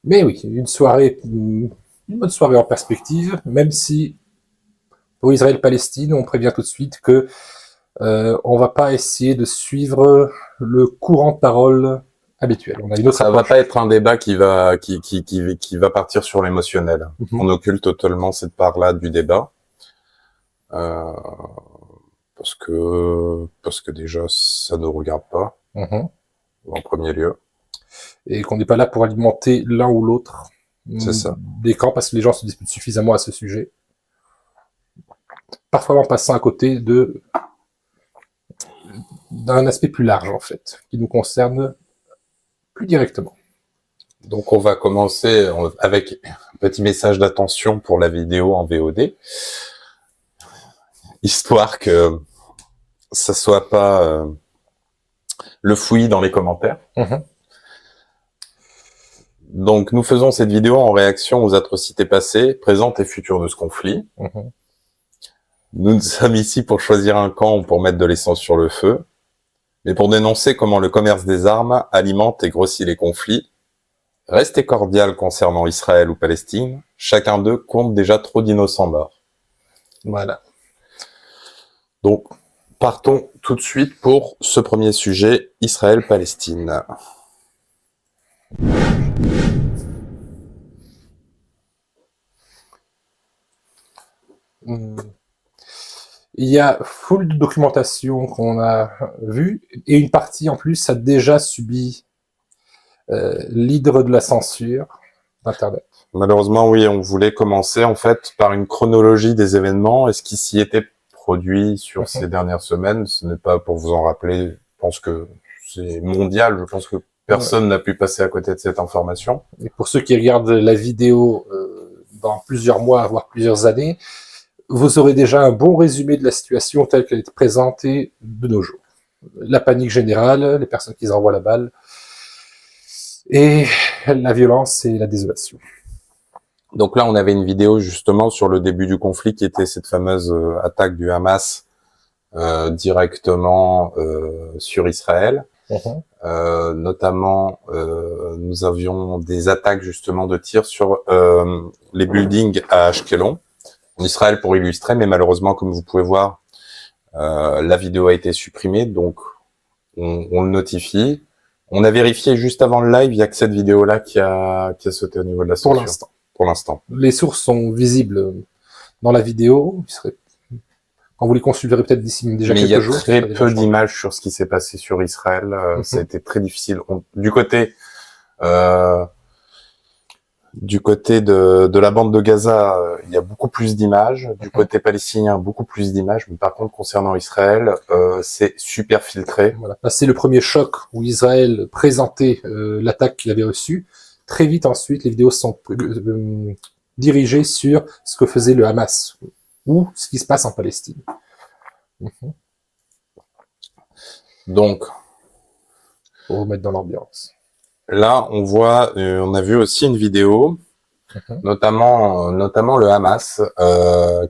Mais oui, une bonne soirée en perspective, même si pour Israël-Palestine, on prévient tout de suite que on va pas essayer de suivre le courant de parole habituel. On a une autre Ça va approche. pas être un débat qui va partir sur l'émotionnel. On occulte totalement cette part-là du débat. Parce que déjà, ça ne regarde pas, en premier lieu. Et qu'on n'est pas là pour alimenter l'un ou l'autre C'est ça. des camps, parce que les gens se disputent suffisamment à ce sujet. Parfois en passant à côté d'un aspect plus large, en fait, qui nous concerne plus directement. Donc on va commencer avec un petit message d'attention pour la vidéo en VOD, histoire que ça soit pas le fouillis dans les commentaires. Donc nous faisons cette vidéo en réaction aux atrocités passées, présentes et futures de ce conflit. Nous sommes ici pour choisir un camp ou pour mettre de l'essence sur le feu, mais pour dénoncer comment le commerce des armes alimente et grossit les conflits. Restez cordial concernant Israël ou Palestine, chacun d'eux compte déjà trop d'innocents morts. Voilà. Donc, partons tout de suite pour ce premier sujet, Israël-Palestine. Il y a full de documentation qu'on a vue, et une partie en plus a déjà subi l'hydre de la censure d'Internet. Malheureusement, oui, on voulait commencer en fait par une chronologie des événements et ce qui s'y était produit sur ces dernières semaines. Ce n'est pas pour vous en rappeler, je pense que c'est mondial, je pense que personne n'a pu passer à côté de cette information. Et pour ceux qui regardent la vidéo dans plusieurs mois, voire plusieurs années, vous aurez déjà un bon résumé de la situation telle qu'elle est présentée de nos jours. La panique générale, les personnes qui envoient la balle, et la violence et la désolation. Donc là, on avait une vidéo justement sur le début du conflit qui était cette fameuse attaque du Hamas directement sur Israël. Notamment, nous avions des attaques justement de tirs sur les buildings à Ashkelon, en Israël pour illustrer, mais malheureusement, comme vous pouvez voir, la vidéo a été supprimée, donc on le notifie. On a vérifié juste avant le live, il y a que cette vidéo-là qui a sauté au niveau de la censure. Pour l'instant. Les sources sont visibles dans la vidéo. Quand vous les consulterez peut-être d'ici déjà quelques jours. Mais il y a très peu d'images sur ce qui s'est passé sur Israël. Ça a été très difficile. Du côté de la bande de Gaza, il y a beaucoup plus d'images. Du côté palestinien, beaucoup plus d'images. Mais par contre, concernant Israël, c'est super filtré. Voilà. Passé le premier choc où Israël présentait l'attaque qu'il avait reçue, très vite ensuite, les vidéos sont dirigées sur ce que faisait le Hamas ou ce qui se passe en Palestine. Donc, pour vous mettre dans l'ambiance. Là, on a vu aussi une vidéo, notamment le Hamas,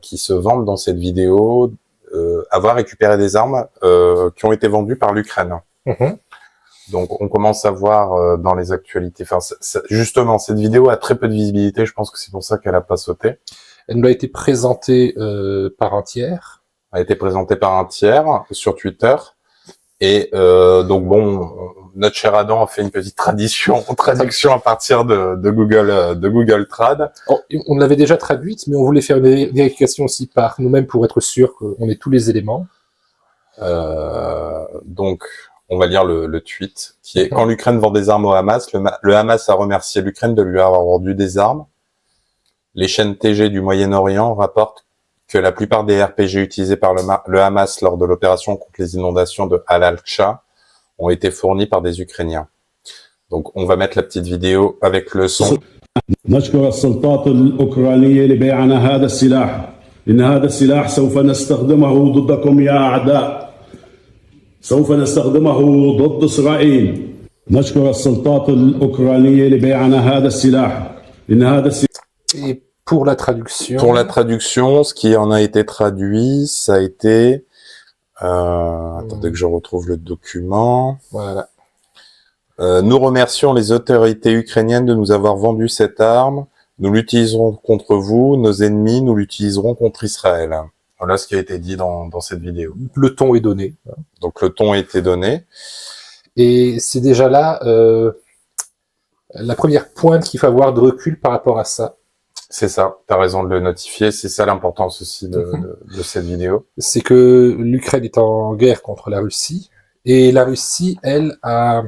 qui se vante dans cette vidéo avoir récupéré des armes qui ont été vendues par l'Ukraine. Donc, on commence à voir dans les actualités. Enfin, justement, cette vidéo a très peu de visibilité. Je pense que c'est pour ça qu'elle a pas sauté. Elle nous a été présentée par un tiers. Elle a été présentée par un tiers sur Twitter. Et donc bon, notre cher Adam a fait une petite traduction à partir de Google Trad. On l'avait déjà traduite, mais on voulait faire une vérification aussi par nous-mêmes pour être sûr qu'on ait tous les éléments. Donc, on va lire le tweet qui est: quand l'Ukraine vend des armes au Hamas, le Hamas a remercié l'Ukraine de lui avoir vendu des armes. Les chaînes TG du Moyen-Orient rapportent que la plupart des RPG utilisés par le Hamas lors de l'opération contre les inondations de Al-Aqsa ont été fournis par des Ukrainiens. Donc, on va mettre la petite vidéo avec le son. نشكر السلطات الأوكرانية لبيعنا هذا السلاح إن هذا السلاح سوف نستخدمه ضدكم يا أعداء سوف نستخدمه ضد إسرائيل نشكر السلطات الأوكرانية لبيعنا هذا السلاح إن هذا السلاح. Pour la traduction. Pour la traduction, ce qui en a été traduit, ça a été... attendez que je retrouve le document. Voilà. Nous remercions les autorités ukrainiennes de nous avoir vendu cette arme. Nous l'utiliserons contre vous, nos ennemis, nous l'utiliserons contre Israël. Voilà ce qui a été dit dans cette vidéo. Le ton est donné. Donc le ton a été donné. Et c'est déjà là la première pointe qu'il faut avoir de recul par rapport à ça. C'est ça, tu as raison de le notifier, c'est ça l'importance aussi de cette vidéo. C'est que l'Ukraine est en guerre contre la Russie, et la Russie, elle, a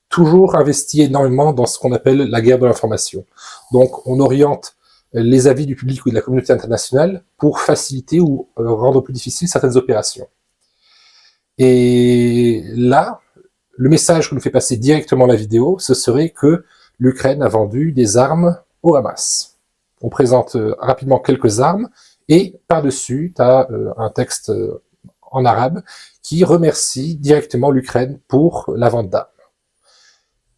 toujours investi énormément dans ce qu'on appelle la guerre de l'information. Donc on oriente les avis du public ou de la communauté internationale pour faciliter ou rendre plus difficile certaines opérations. Et là, le message que nous fait passer directement la vidéo, ce serait que l'Ukraine a vendu des armes au Hamas. On présente rapidement quelques armes, et par-dessus, tu as un texte en arabe qui remercie directement l'Ukraine pour la vente d'armes.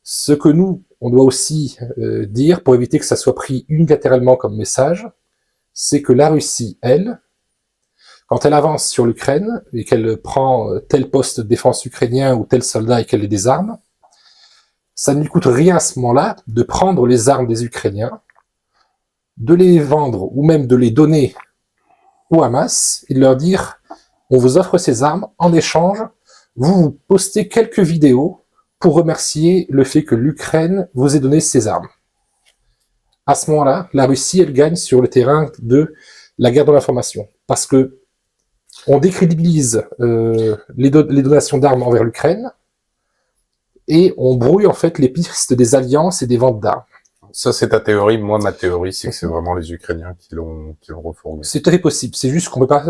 Ce que nous, on doit aussi dire, pour éviter que ça soit pris unilatéralement comme message, c'est que la Russie, elle, quand elle avance sur l'Ukraine et qu'elle prend tel poste de défense ukrainien ou tel soldat et qu'elle les désarme, ça ne lui coûte rien à ce moment-là de prendre les armes des Ukrainiens, de les vendre ou même de les donner au Hamas et de leur dire « on vous offre ces armes, en échange, vous postez quelques vidéos pour remercier le fait que l'Ukraine vous ait donné ces armes ». À ce moment-là, la Russie, elle gagne sur le terrain de la guerre de l'information, parce que on décrédibilise les donations d'armes envers l'Ukraine et on brouille en fait les pistes des alliances et des ventes d'armes. Ça, c'est ta théorie. Moi, ma théorie, c'est que c'est vraiment les Ukrainiens qui l'ont refourgué. C'est très possible. C'est juste qu'on ne peut pas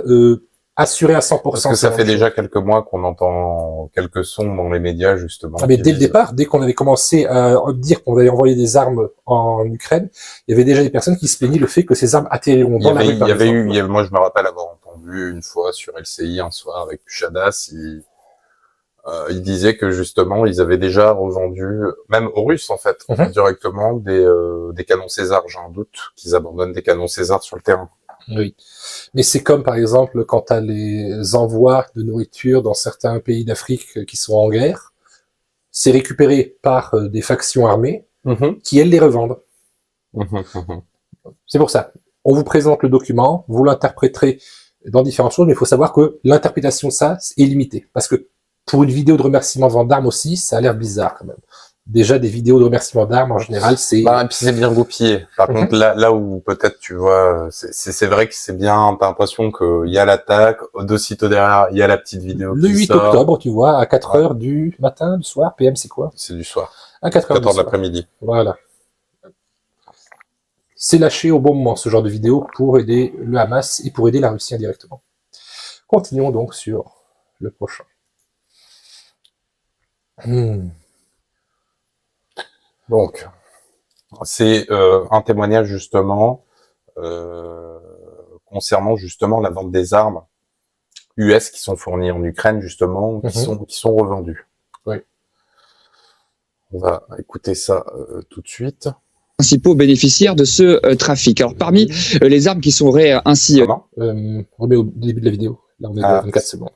assurer à 100%. Parce que ça fait déjà quelques mois qu'on entend quelques sons dans les médias, justement. Ah, mais dès le départ, dès qu'on avait commencé à dire qu'on allait envoyer des armes en Ukraine, il y avait déjà des personnes qui se plaignaient le fait que ces armes atterriront dans la rue. Moi, je me rappelle avoir entendu une fois sur LCI un soir avec Puchadas, il disait que justement ils avaient déjà revendu, même aux Russes en fait, directement des canons César. J'ai un doute qu'ils abandonnent des canons César sur le terrain. Oui, mais c'est comme par exemple quand tu as les envois de nourriture dans certains pays d'Afrique qui sont en guerre, c'est récupéré par des factions armées qui elles les revendent. C'est pour ça. On vous présente le document, vous l'interpréterez dans différentes choses, mais il faut savoir que l'interprétation de ça est limitée, parce que pour une vidéo de remerciement de vente d'armes aussi, ça a l'air bizarre quand même. Déjà, des vidéos de remerciement d'armes, en général, c'est... et puis c'est bien goupillé. Par contre, là où peut-être, tu vois, c'est vrai que c'est bien, t'as l'impression qu'il y a l'attaque, aussitôt derrière, il y a la petite vidéo le 8 octobre, tu vois, à 4 heures du matin, du soir, PM, c'est quoi? C'est du soir. À 4 heures 4 heures de l'après-midi. Voilà. C'est lâché au bon moment, ce genre de vidéo, pour aider le Hamas et pour aider la Russie indirectement. Continuons donc sur le prochain. Donc, c'est un témoignage justement concernant justement la vente des armes US qui sont fournies en Ukraine justement, qui sont revendues. Oui. On va écouter ça tout de suite. Principaux bénéficiaires de ce trafic. Alors parmi les armes qui seraient ainsi... Remets au début de la vidéo. Là, on est à 24 secondes.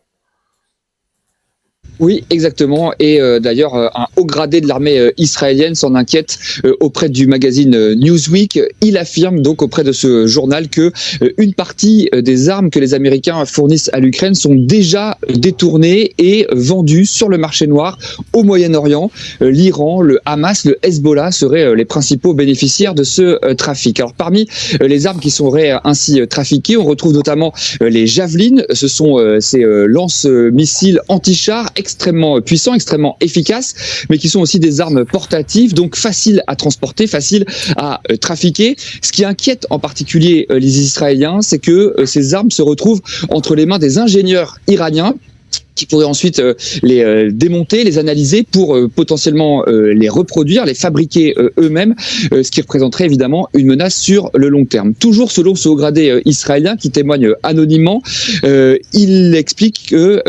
Oui, exactement. Et d'ailleurs, un haut gradé de l'armée israélienne s'en inquiète auprès du magazine Newsweek. Il affirme donc auprès de ce journal que une partie des armes que les Américains fournissent à l'Ukraine sont déjà détournées et vendues sur le marché noir au Moyen-Orient. L'Iran, le Hamas, le Hezbollah seraient les principaux bénéficiaires de ce trafic. Alors parmi les armes qui seraient ainsi trafiquées, on retrouve notamment les Javelin. Ce sont ces lance-missiles anti-chars extrêmement puissants, extrêmement efficaces, mais qui sont aussi des armes portatives, donc faciles à transporter, faciles à trafiquer. Ce qui inquiète en particulier les Israéliens, c'est que ces armes se retrouvent entre les mains des ingénieurs iraniens qui pourraient ensuite les démonter, les analyser pour potentiellement les reproduire, les fabriquer eux-mêmes, ce qui représenterait évidemment une menace sur le long terme. Toujours selon ce haut gradé israélien qui témoigne anonymement, il explique que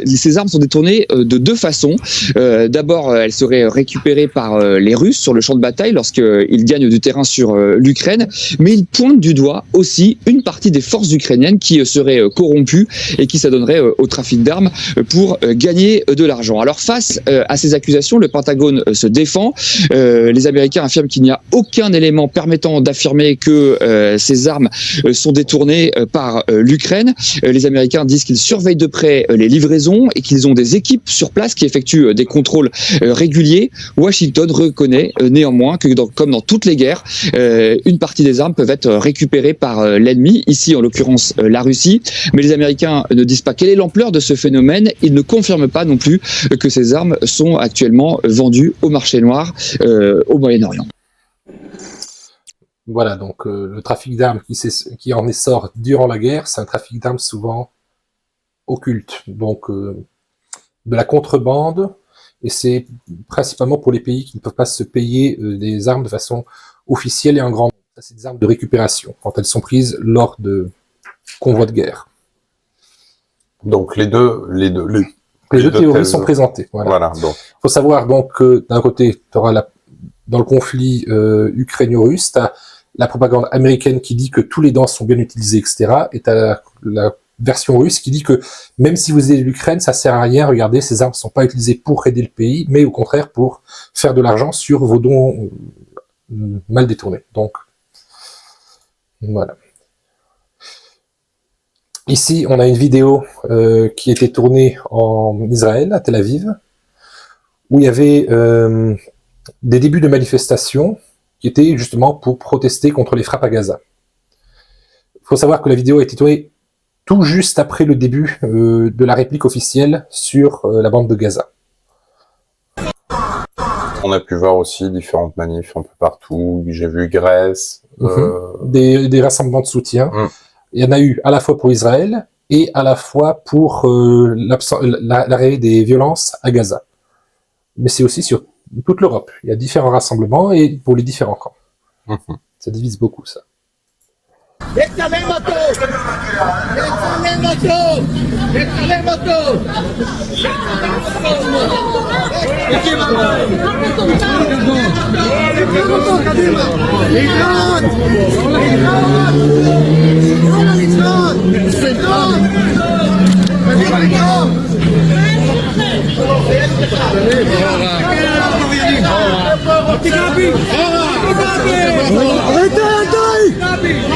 ces armes sont détournées de deux façons. D'abord, elles seraient récupérées par les Russes sur le champ de bataille lorsqu'ils gagnent du terrain sur l'Ukraine, mais il pointe du doigt aussi une partie des forces ukrainiennes qui seraient corrompues et qui s'adonneraient au trafic d'armes pour gagner de l'argent. Alors face à ces accusations, le Pentagone se défend. Les Américains affirment qu'il n'y a aucun élément permettant d'affirmer que ces armes sont détournées par l'Ukraine. Les Américains disent qu'ils surveillent de près les livraisons et qu'ils ont des équipes sur place qui effectuent des contrôles réguliers. Washington reconnaît néanmoins que comme dans toutes les guerres, une partie des armes peuvent être récupérées par l'ennemi, ici en l'occurrence la Russie. Mais les Américains ne disent pas quelle est l'ampleur de ce phénomène. Ils ne confirment pas non plus que ces armes sont actuellement vendues au marché noir au Moyen-Orient. Voilà, donc le trafic d'armes qui en essor durant la guerre, c'est un trafic d'armes souvent occulte, donc de la contrebande, et c'est principalement pour les pays qui ne peuvent pas se payer des armes de façon officielle et en grand nombre. Ça, c'est des armes de récupération, quand elles sont prises lors de convois de guerre. Donc les deux théories sont présentées. Voilà. Donc. Faut savoir donc que d'un côté, tu auras dans le conflit ukrainio-russe, tu as la propagande américaine qui dit que tous les dents sont bien utilisés, etc. Et tu as la version russe qui dit que même si vous aidez l'Ukraine, ça sert à rien, regardez, ces armes ne sont pas utilisées pour aider le pays, mais au contraire pour faire de l'argent sur vos dons mal détournés. Donc, voilà. Ici, on a une vidéo qui a été tournée en Israël, à Tel Aviv, où il y avait des débuts de manifestations qui étaient justement pour protester contre les frappes à Gaza. Il faut savoir que la vidéo a été tournée tout juste après le début de la réplique officielle sur la bande de Gaza. On a pu voir aussi différentes manifs un peu partout. J'ai vu Grèce. Des rassemblements de soutien. Il y en a eu à la fois pour Israël et à la fois pour l'arrêt des violences à Gaza. Mais c'est aussi sur toute l'Europe. Il y a différents rassemblements et pour les différents camps. Ça divise beaucoup, ça.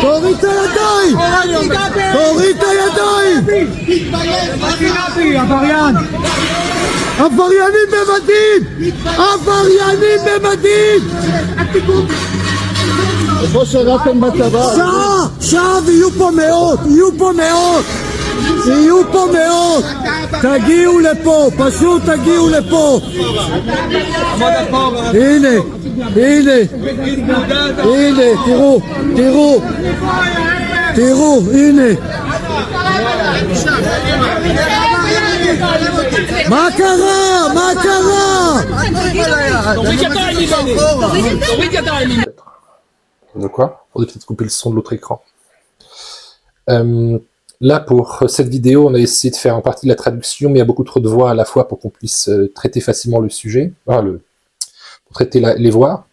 תוריד את הידיים! תוריד את הידיים! עבריין! עבריינים במדים! עבריינים במדים! איפה שירתם בצבא? שעה ויהיו פה מאות! יהיו פה מאות! תגיעו לפה! פשוט תגיעו לפה! הנה! תראו, הנה. מה קרה? De quoi? Faudrait peut-être couper le son de l'autre écran. Là, pour cette vidéo, on a essayé de faire en partie de la traduction, mais il y a beaucoup trop de voix à la fois pour qu'on puisse traiter facilement le sujet, pour traiter les voix.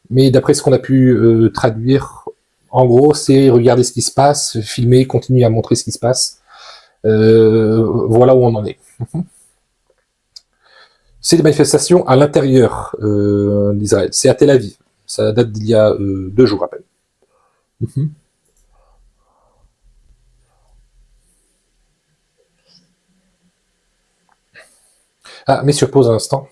Mais d'après ce qu'on a pu traduire, en gros, c'est regarder ce qui se passe, filmer, continuer à montrer ce qui se passe. Voilà où on en est. C'est des manifestations à l'intérieur d'Israël. C'est à Tel Aviv. Ça date d'il y a 2 jours à peine. Ah, mais sur pause un instant.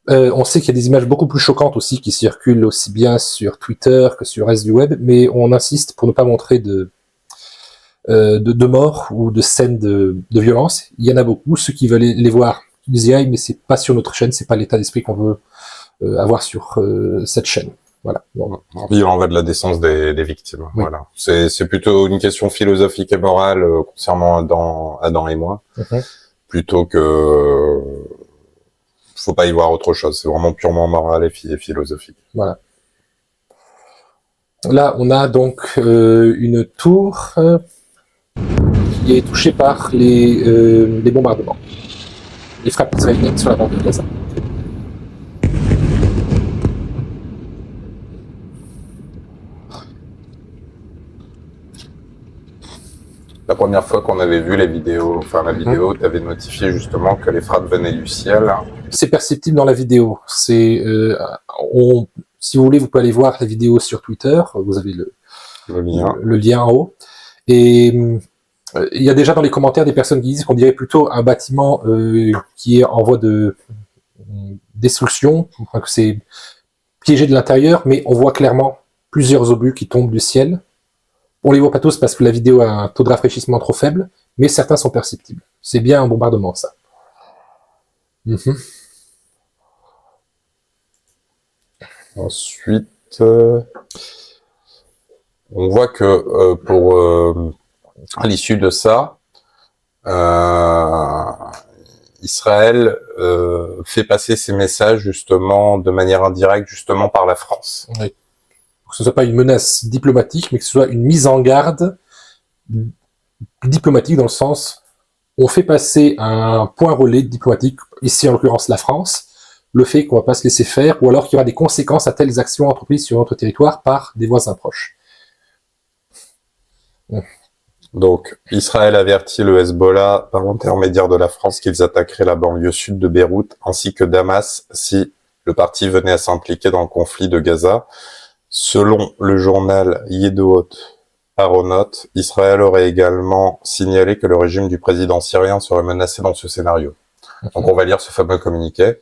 On sait qu'il y a des images beaucoup plus choquantes aussi qui circulent aussi bien sur Twitter que sur le reste du web, mais on insiste pour ne pas montrer de morts ou de scènes de violence. Il y en a beaucoup. Ceux qui veulent les voir, ils y aillent, mais c'est pas sur notre chaîne, c'est pas l'état d'esprit qu'on veut avoir sur cette chaîne. Voilà. Donc, il en va de la décence des victimes. Oui. Voilà. C'est plutôt une question philosophique et morale concernant Adam et moi, plutôt que faut pas y voir autre chose. C'est vraiment purement moral et philosophique. Voilà. Là, on a donc une tour qui est touchée par les bombardements, les frappes israéliennes sur la bande de Gaza. La première fois qu'on avait vu les vidéos, enfin la vidéo, tu avais notifié justement que les frappes venaient du ciel. C'est perceptible dans la vidéo. Si vous voulez, vous pouvez aller voir la vidéo sur Twitter. Vous avez le lien en haut. Et il y a déjà dans les commentaires des personnes qui disent qu'on dirait plutôt un bâtiment qui est en voie de destruction, enfin, que c'est piégé de l'intérieur, mais on voit clairement plusieurs obus qui tombent du ciel. On les voit pas tous parce que la vidéo a un taux de rafraîchissement trop faible, mais certains sont perceptibles. C'est bien un bombardement, ça. Ensuite, on voit que à l'issue de ça, Israël fait passer ses messages justement de manière indirecte, justement par la France. Oui. Que ce soit pas une menace diplomatique, mais que ce soit une mise en garde diplomatique dans le sens, on fait passer un point relais diplomatique, ici en l'occurrence la France, le fait qu'on va pas se laisser faire, ou alors qu'il y aura des conséquences à telles actions entreprises sur notre territoire par des voisins proches. Donc, Israël avertit le Hezbollah par l'intermédiaire de la France qu'ils attaqueraient la banlieue sud de Beyrouth, ainsi que Damas si le parti venait à s'impliquer dans le conflit de Gaza. Selon le journal Yedioth Aharonot, Israël aurait également signalé que le régime du président syrien serait menacé dans ce scénario. Donc on va lire ce fameux communiqué.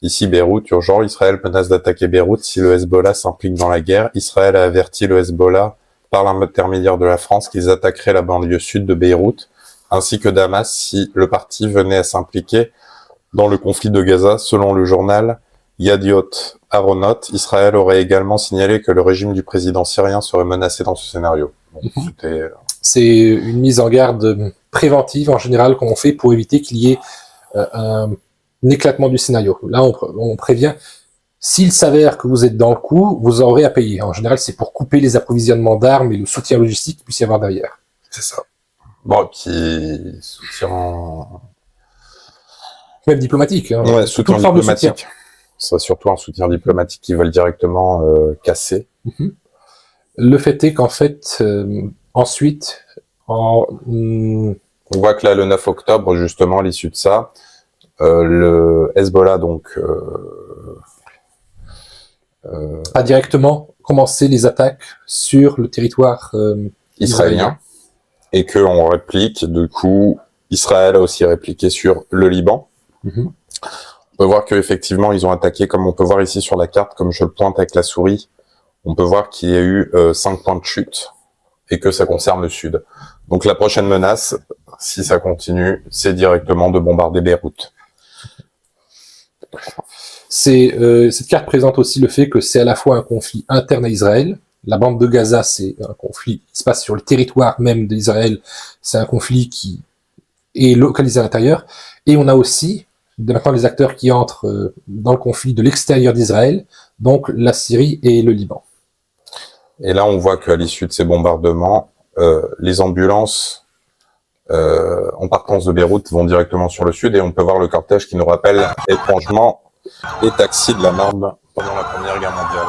Ici Beyrouth, urgent, Israël menace d'attaquer Beyrouth si le Hezbollah s'implique dans la guerre. Israël a averti le Hezbollah par l'intermédiaire de la France qu'ils attaqueraient la banlieue sud de Beyrouth, ainsi que Damas si le parti venait à s'impliquer dans le conflit de Gaza. Selon le journal Yedioth Aharonot, Israël aurait également signalé que le régime du président syrien serait menacé dans ce scénario. C'est une mise en garde préventive en général qu'on fait pour éviter qu'il y ait un éclatement du scénario. Là, on prévient, s'il s'avère que vous êtes dans le coup, vous aurez à payer. En général, c'est pour couper les approvisionnements d'armes et le soutien logistique qu'il puisse y avoir derrière. C'est ça. Bon, et puis soutien... Même diplomatique. Hein. Ouais, soutien diplomatique. C'est surtout un soutien diplomatique qu'ils veulent directement casser. Le fait est qu'en fait, ensuite, on voit que là, le 9 octobre, justement, à l'issue de ça, le Hezbollah, donc... a directement commencé les attaques sur le territoire israélien. Et qu'on réplique, du coup, Israël a aussi répliqué sur le Liban. On peut voir qu'effectivement, ils ont attaqué, comme on peut voir ici sur la carte, comme je le pointe avec la souris, on peut voir qu'il y a eu 5 points de chute et que ça concerne le sud. Donc la prochaine menace, si ça continue, c'est directement de bombarder Beyrouth. Cette carte présente aussi le fait que c'est à la fois un conflit interne à Israël. La bande de Gaza, c'est un conflit qui se passe sur le territoire même d'Israël. C'est un conflit qui est localisé à l'intérieur. Et on a aussi maintenant les acteurs qui entrent dans le conflit de l'extérieur d'Israël, donc la Syrie et le Liban. Et là, on voit qu'à l'issue de ces bombardements, les ambulances en partance de Beyrouth vont directement sur le sud et on peut voir le cortège qui nous rappelle étrangement les taxis de la Marne pendant la Première Guerre mondiale.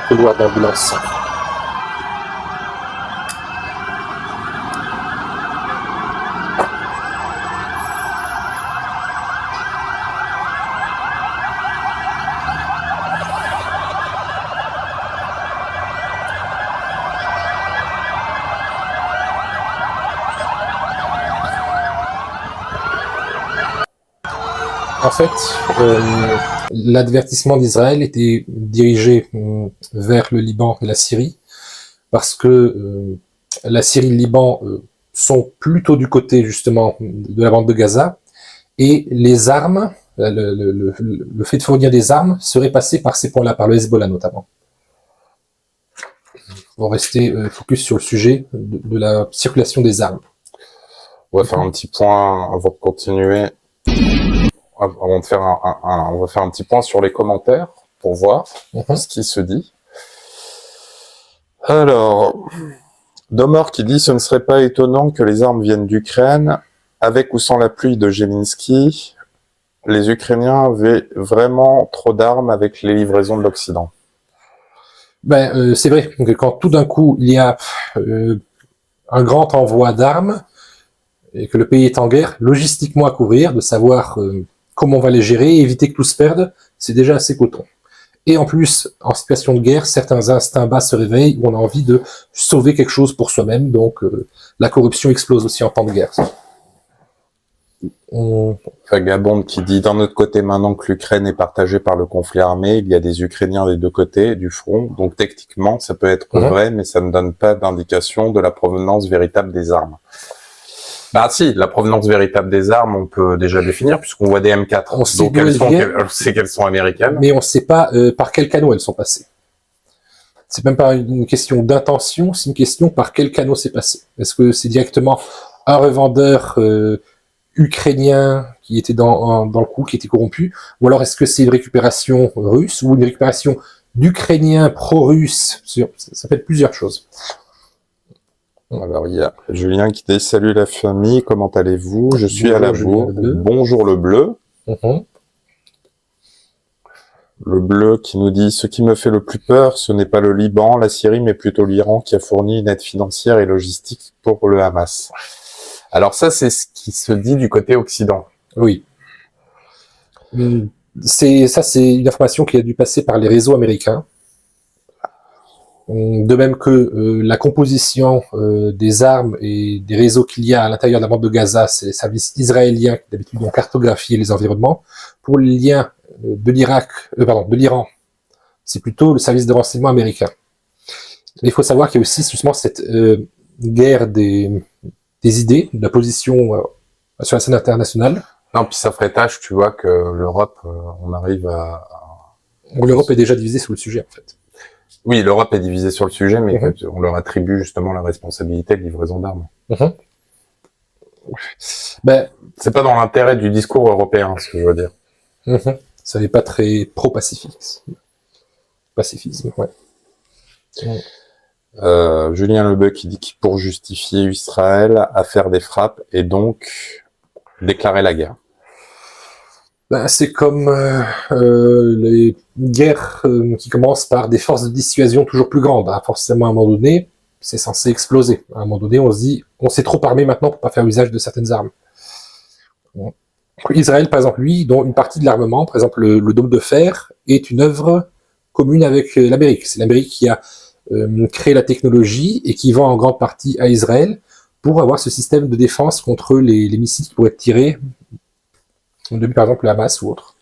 Couloir d'ambulance. En fait, l'advertissement d'Israël était dirigé vers le Liban et la Syrie, parce que la Syrie et le Liban sont plutôt du côté justement de la bande de Gaza, et les armes, le fait de fournir des armes serait passé par ces points-là, par le Hezbollah notamment. On va rester focus sur le sujet de la circulation des armes. On va faire un petit point avant de continuer. On va faire un petit point sur les commentaires. pour voir ce qui se dit. Alors, Domor qui dit « Ce ne serait pas étonnant que les armes viennent d'Ukraine. Avec ou sans l'appui de Zelensky, les Ukrainiens avaient vraiment trop d'armes avec les livraisons de l'Occident. » C'est vrai que quand tout d'un coup, il y a un grand envoi d'armes, et que le pays est en guerre, logistiquement à couvrir, de savoir comment on va les gérer, éviter que tout se perde, c'est déjà assez coton. Et en plus, en situation de guerre, certains instincts bas se réveillent où on a envie de sauver quelque chose pour soi-même, donc la corruption explose aussi en temps de guerre. Vagabond qui dit « D'un autre côté, maintenant que l'Ukraine est partagée par le conflit armé, il y a des Ukrainiens des deux côtés du front, donc techniquement, ça peut être vrai, mais ça ne donne pas d'indication de la provenance véritable des armes. » Bah si, la provenance véritable des armes, on peut déjà définir, puisqu'on voit des M4. On sait donc on sait qu'elles sont américaines. Mais on ne sait pas par quel canot elles sont passées. C'est même pas une question d'intention, c'est une question par quel canot c'est passé. Est-ce que c'est directement un revendeur ukrainien qui était dans le coup, qui était corrompu, ou alors est-ce que c'est une récupération russe, ou une récupération d'Ukrainiens pro-russes? Ça peut être plusieurs choses. Alors, il y a Julien qui dit « Salut la famille, comment allez-vous? Je suis à la bourre. Bonjour le bleu. » Le bleu qui nous dit « Ce qui me fait le plus peur, ce n'est pas le Liban, la Syrie, mais plutôt l'Iran qui a fourni une aide financière et logistique pour le Hamas. » Alors ça, c'est ce qui se dit du côté occident. Oui. C'est une information qui a dû passer par les réseaux américains. De même que la composition des armes et des réseaux qu'il y a à l'intérieur de la bande de Gaza, c'est les services israéliens qui d'habitude ont cartographié les environnements. Pour les liens de l'Iran, c'est plutôt le service de renseignement américain. Mais il faut savoir qu'il y a aussi justement cette guerre des idées, de la position sur la scène internationale. Non, puis ça ferait tâche, tu vois, que l'Europe, on arrive à... L'Europe est déjà divisée sur le sujet, en fait. Oui, l'Europe est divisée sur le sujet, mais on leur attribue justement la responsabilité de livraison d'armes. C'est pas dans l'intérêt du discours européen, ce que je veux dire. Ça n'est pas très pro-pacifisme. Pacifisme, ouais. Julien Lebeuf qui dit que pour justifier Israël à faire des frappes et donc déclarer la guerre. C'est comme les guerres qui commencent par des forces de dissuasion toujours plus grandes. Forcément, à un moment donné, c'est censé exploser. À un moment donné, on se dit, on s'est trop armé maintenant pour pas faire usage de certaines armes. Israël, par exemple, lui, dont une partie de l'armement, par exemple le dôme de fer, est une œuvre commune avec l'Amérique. C'est l'Amérique qui a créé la technologie et qui vend en grande partie à Israël pour avoir ce système de défense contre les missiles qui pourraient être tirés depuis, par exemple, le Hamas ou autre.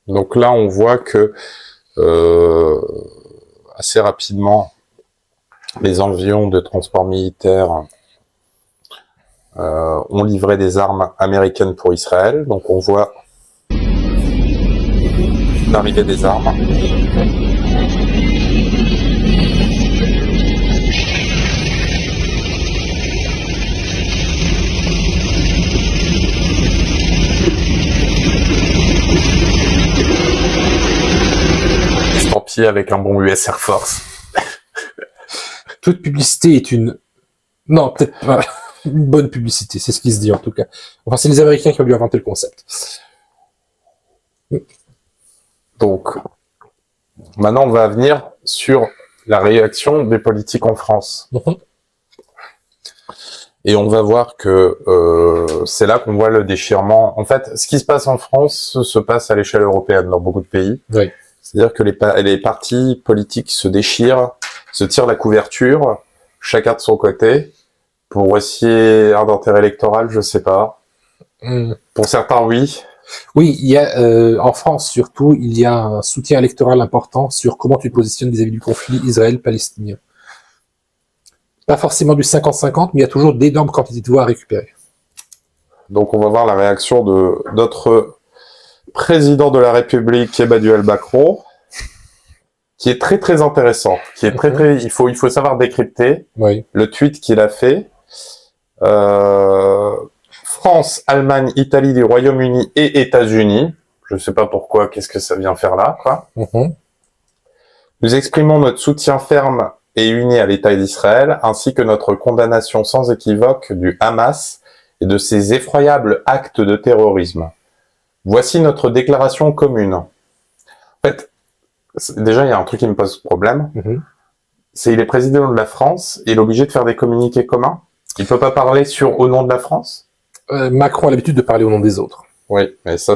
Donc là, on voit que assez rapidement, les avions de transport militaire ont livré des armes américaines pour Israël. Donc on voit l'arrivée des armes. Estampillé avec un bon US Air Force. Toute publicité est une... Non, peut-être pas une bonne publicité, c'est ce qui se dit en tout cas. Enfin, c'est les Américains qui ont dû inventer le concept. Donc, maintenant on va venir sur la réaction des politiques en France. Et on va voir que c'est là qu'on voit le déchirement. En fait, ce qui se passe en France se passe à l'échelle européenne dans beaucoup de pays. Oui. C'est-à-dire que les partis politiques se déchirent, se tirent la couverture, chacun de son côté, pour essayer un intérêt électoral, je sais pas. Pour certains, oui. Oui, il y a en France surtout, il y a un soutien électoral important sur comment tu te positionnes vis-à-vis du conflit israël-palestinien. Pas forcément du 50-50, mais il y a toujours d'énormes quantités de voix à récupérer. Donc on va voir la réaction de notre président de la République, Emmanuel Macron, qui est très très intéressant, qui est très il faut savoir décrypter le tweet qu'il a fait. France, Allemagne, Italie, du Royaume-Uni et États-Unis Je sais pas pourquoi, qu'est-ce que ça vient faire là, quoi. Mhm. Nous exprimons notre soutien ferme et uni à l'État d'Israël, ainsi que notre condamnation sans équivoque du Hamas et de ses effroyables actes de terrorisme. Voici notre déclaration commune. En fait, déjà, il y a un truc qui me pose problème. Mhm. C'est il est président de la France, il est obligé de faire des communiqués communs. Il peut pas parler au nom de la France. Macron a l'habitude de parler au nom des autres. Oui, mais ça,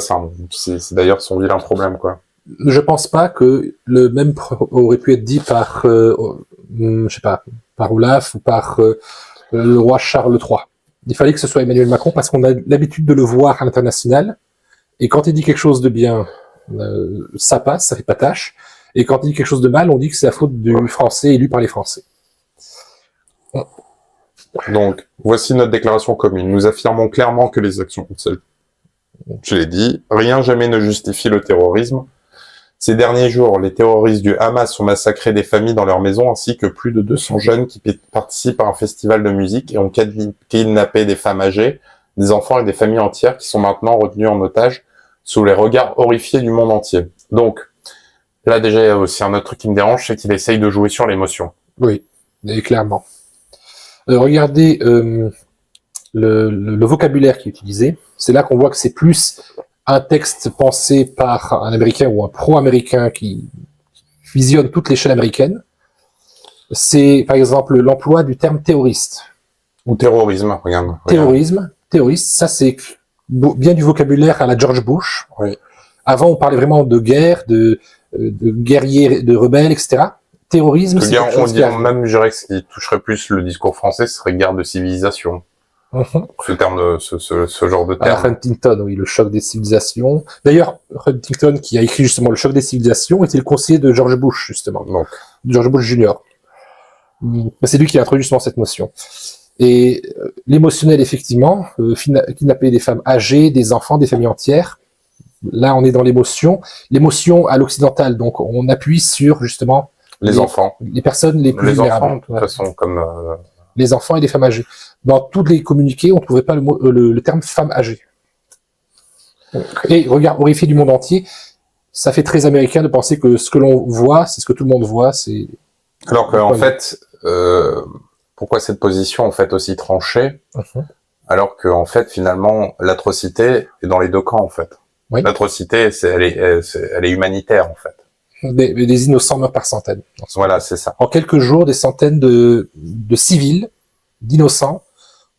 c'est d'ailleurs son vilain problème, quoi. Je pense pas que le même aurait pu être dit par, je sais pas, par Olaf ou par le roi Charles III. Il fallait que ce soit Emmanuel Macron parce qu'on a l'habitude de le voir à l'international. Et quand il dit quelque chose de bien, ça passe, ça fait pas tâche. Et quand il dit quelque chose de mal, on dit que c'est la faute du français élu par les Français. Donc, voici notre déclaration commune. Nous affirmons clairement que les actions, je l'ai dit, rien jamais ne justifie le terrorisme. Ces derniers jours, les terroristes du Hamas ont massacré des familles dans leur maison ainsi que plus de 200 jeunes qui participent à un festival de musique et ont kidnappé des femmes âgées, des enfants et des familles entières qui sont maintenant retenus en otage sous les regards horrifiés du monde entier. Donc, là déjà, il y a aussi un autre truc qui me dérange, c'est qu'il essaye de jouer sur l'émotion. Oui, et clairement. Regardez le vocabulaire qui est utilisé. C'est là qu'on voit que c'est plus un texte pensé par un Américain ou un pro-américain qui visionne toute l'échelle américaine. C'est, par exemple, l'emploi du terme terroriste. Ou terrorisme, regarde. Terroriste, ça c'est bien du vocabulaire à la George Bush. Oui. Avant, on parlait vraiment de guerre, de guerriers, de rebelles, etc. Terrorisme, c'est quelque chose même, je dirais que ce qui toucherait plus le discours français, ce serait guerre de civilisation. Ce terme, ce genre de terme. Huntington, oui, le choc des civilisations. D'ailleurs, Huntington, qui a écrit justement le choc des civilisations, était le conseiller de George Bush, justement. Donc. George Bush Jr. C'est lui qui a introduit justement cette notion. Et l'émotionnel, effectivement, kidnapper des femmes âgées, des enfants, des familles entières. Là, on est dans l'émotion. L'émotion à l'occidental, donc on appuie sur, justement, les enfants. Les personnes les plus vulnérables. Les enfants, de toute façon, comme... Les enfants et les femmes âgées. Dans tous les communiqués, on ne trouvait pas le terme femme âgée. Et regarde, horrifié du monde entier, ça fait très américain de penser que ce que l'on voit, c'est ce que tout le monde voit. C'est alors qu'en fait, pourquoi cette position en fait aussi tranchée, alors que en fait finalement l'atrocité est dans les deux camps en fait. Oui. L'atrocité, elle est humanitaire en fait. Des innocents meurent par centaines. Voilà, c'est ça. En quelques jours, des centaines de civils, d'innocents,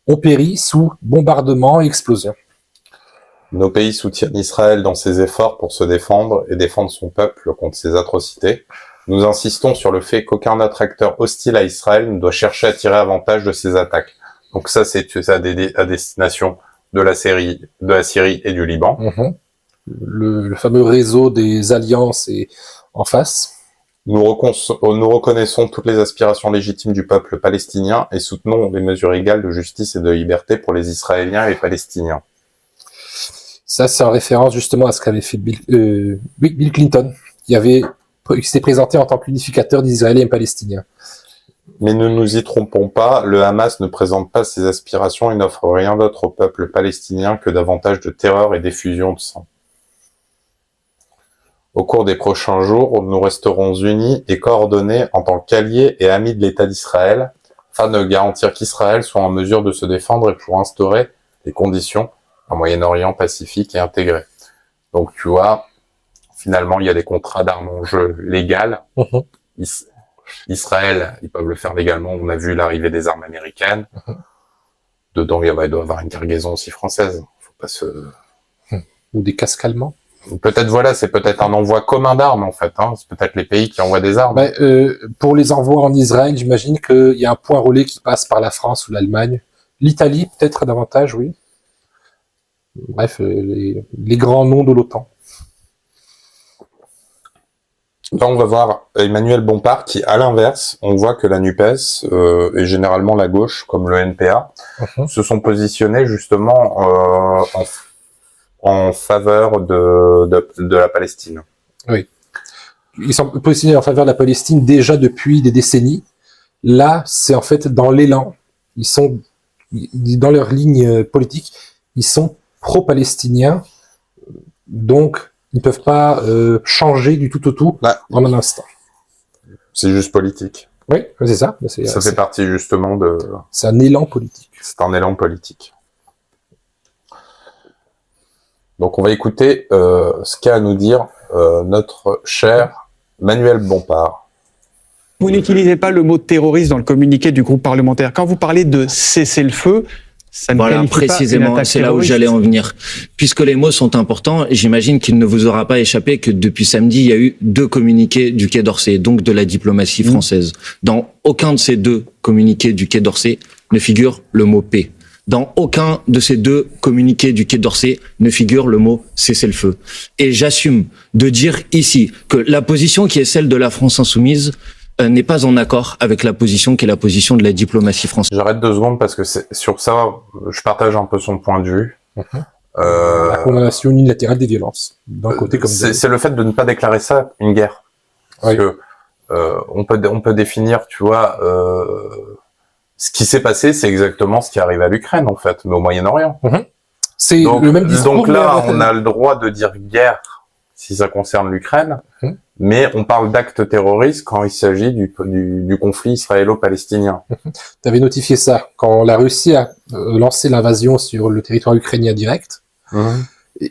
ont péri sous bombardements et explosions. Nos pays soutiennent Israël dans ses efforts pour se défendre et défendre son peuple contre ces atrocités. Nous insistons sur le fait qu'aucun autre acteur hostile à Israël ne doit chercher à tirer avantage de ces attaques. Donc ça, c'est à destination de la Syrie et du Liban. Le fameux réseau des alliances est en face. Nous reconnaissons toutes les aspirations légitimes du peuple palestinien et soutenons les mesures égales de justice et de liberté pour les Israéliens et les Palestiniens. Ça, c'est en référence justement à ce qu'avait fait Bill Clinton, qui s'était présenté en tant qu'unificateur d'Israéliens et Palestiniens. Mais ne nous y trompons pas, le Hamas ne présente pas ses aspirations et n'offre rien d'autre au peuple palestinien que davantage de terreur et d'effusion de sang. Au cours des prochains jours, nous resterons unis et coordonnés en tant qu'alliés et amis de l'État d'Israël, afin de garantir qu'Israël soit en mesure de se défendre et pour instaurer les conditions d'un Moyen-Orient pacifique et intégré. Donc tu vois, finalement, il y a des contrats d'armes en jeu légales. Israël, ils peuvent le faire légalement. On a vu l'arrivée des armes américaines. Dedans, il doit y avoir une cargaison aussi française. Faut pas se... Ou des casques allemands. Peut-être, voilà, c'est peut-être un envoi commun d'armes, en fait. C'est peut-être les pays qui envoient des armes. Pour les envois en Israël, j'imagine qu'il y a un point relais qui passe par la France ou l'Allemagne. L'Italie, peut-être davantage, oui. Bref, les grands noms de l'OTAN. Là, on va voir Emmanuel Bompard qui, à l'inverse, on voit que la NUPES et généralement la gauche, comme le NPA, se sont positionnés justement en faveur de la Palestine. Oui. Ils sont positionnés en faveur de la Palestine déjà depuis des décennies. Là, c'est en fait dans l'élan. Ils sont dans leur ligne politique, ils sont pro-palestiniens. Donc, Ils peuvent pas changer du tout au tout en un instant. C'est juste politique. Oui, c'est ça. Ça fait partie justement de... C'est un élan politique. C'est un élan politique. Donc on va écouter ce qu'a à nous dire notre cher Manuel Bompard. Vous n'utilisez pas le mot terroriste dans le communiqué du groupe parlementaire. Quand vous parlez de cessez-le-feu, ça ne voilà, qualifie précisément, pas c'est là où j'allais en venir. Puisque les mots sont importants, j'imagine qu'il ne vous aura pas échappé que depuis samedi, il y a eu 2 communiqués du Quai d'Orsay, donc de la diplomatie française. Dans aucun de ces 2 communiqués du Quai d'Orsay ne figure le mot paix. Dans aucun de ces 2 communiqués du Quai d'Orsay ne figure le mot cessez-le-feu. Et j'assume de dire ici que la position qui est celle de la France insoumise n'est pas en accord avec la position qui est la position de la diplomatie française. J'arrête 2 secondes parce que sur ça, je partage un peu son point de vue. La condamnation unilatérale des violences, d'un côté comme de l'autre. C'est le fait de ne pas déclarer ça une guerre. Parce que on peut définir, tu vois, ce qui s'est passé, c'est exactement ce qui arrive à l'Ukraine, en fait, mais au Moyen-Orient. C'est le même discours. Donc là, on a le droit de dire guerre si ça concerne l'Ukraine, mais on parle d'actes terroristes quand il s'agit du conflit israélo-palestinien. Tu avais notifié ça quand la Russie a lancé l'invasion sur le territoire ukrainien direct.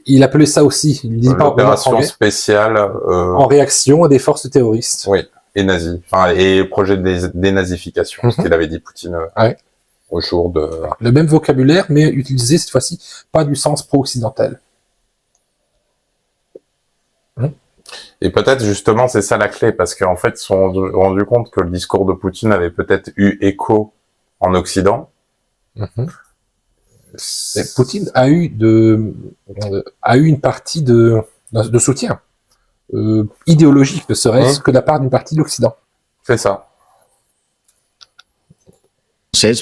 Il appelait ça aussi, il dit pas l'opération spéciale en réaction à des forces terroristes. Oui, et nazis, enfin, et projet de dénazification, ce qu'il avait dit Poutine au jour de... Le même vocabulaire, mais utilisé cette fois-ci pas du sens pro-occidental. Et peut-être justement c'est ça la clé, parce qu'en fait ils se sont rendus compte que le discours de Poutine avait peut-être eu écho en Occident. Poutine a eu une partie de soutien idéologique, ne serait-ce que de la part d'une partie de l'Occident. C'est ça.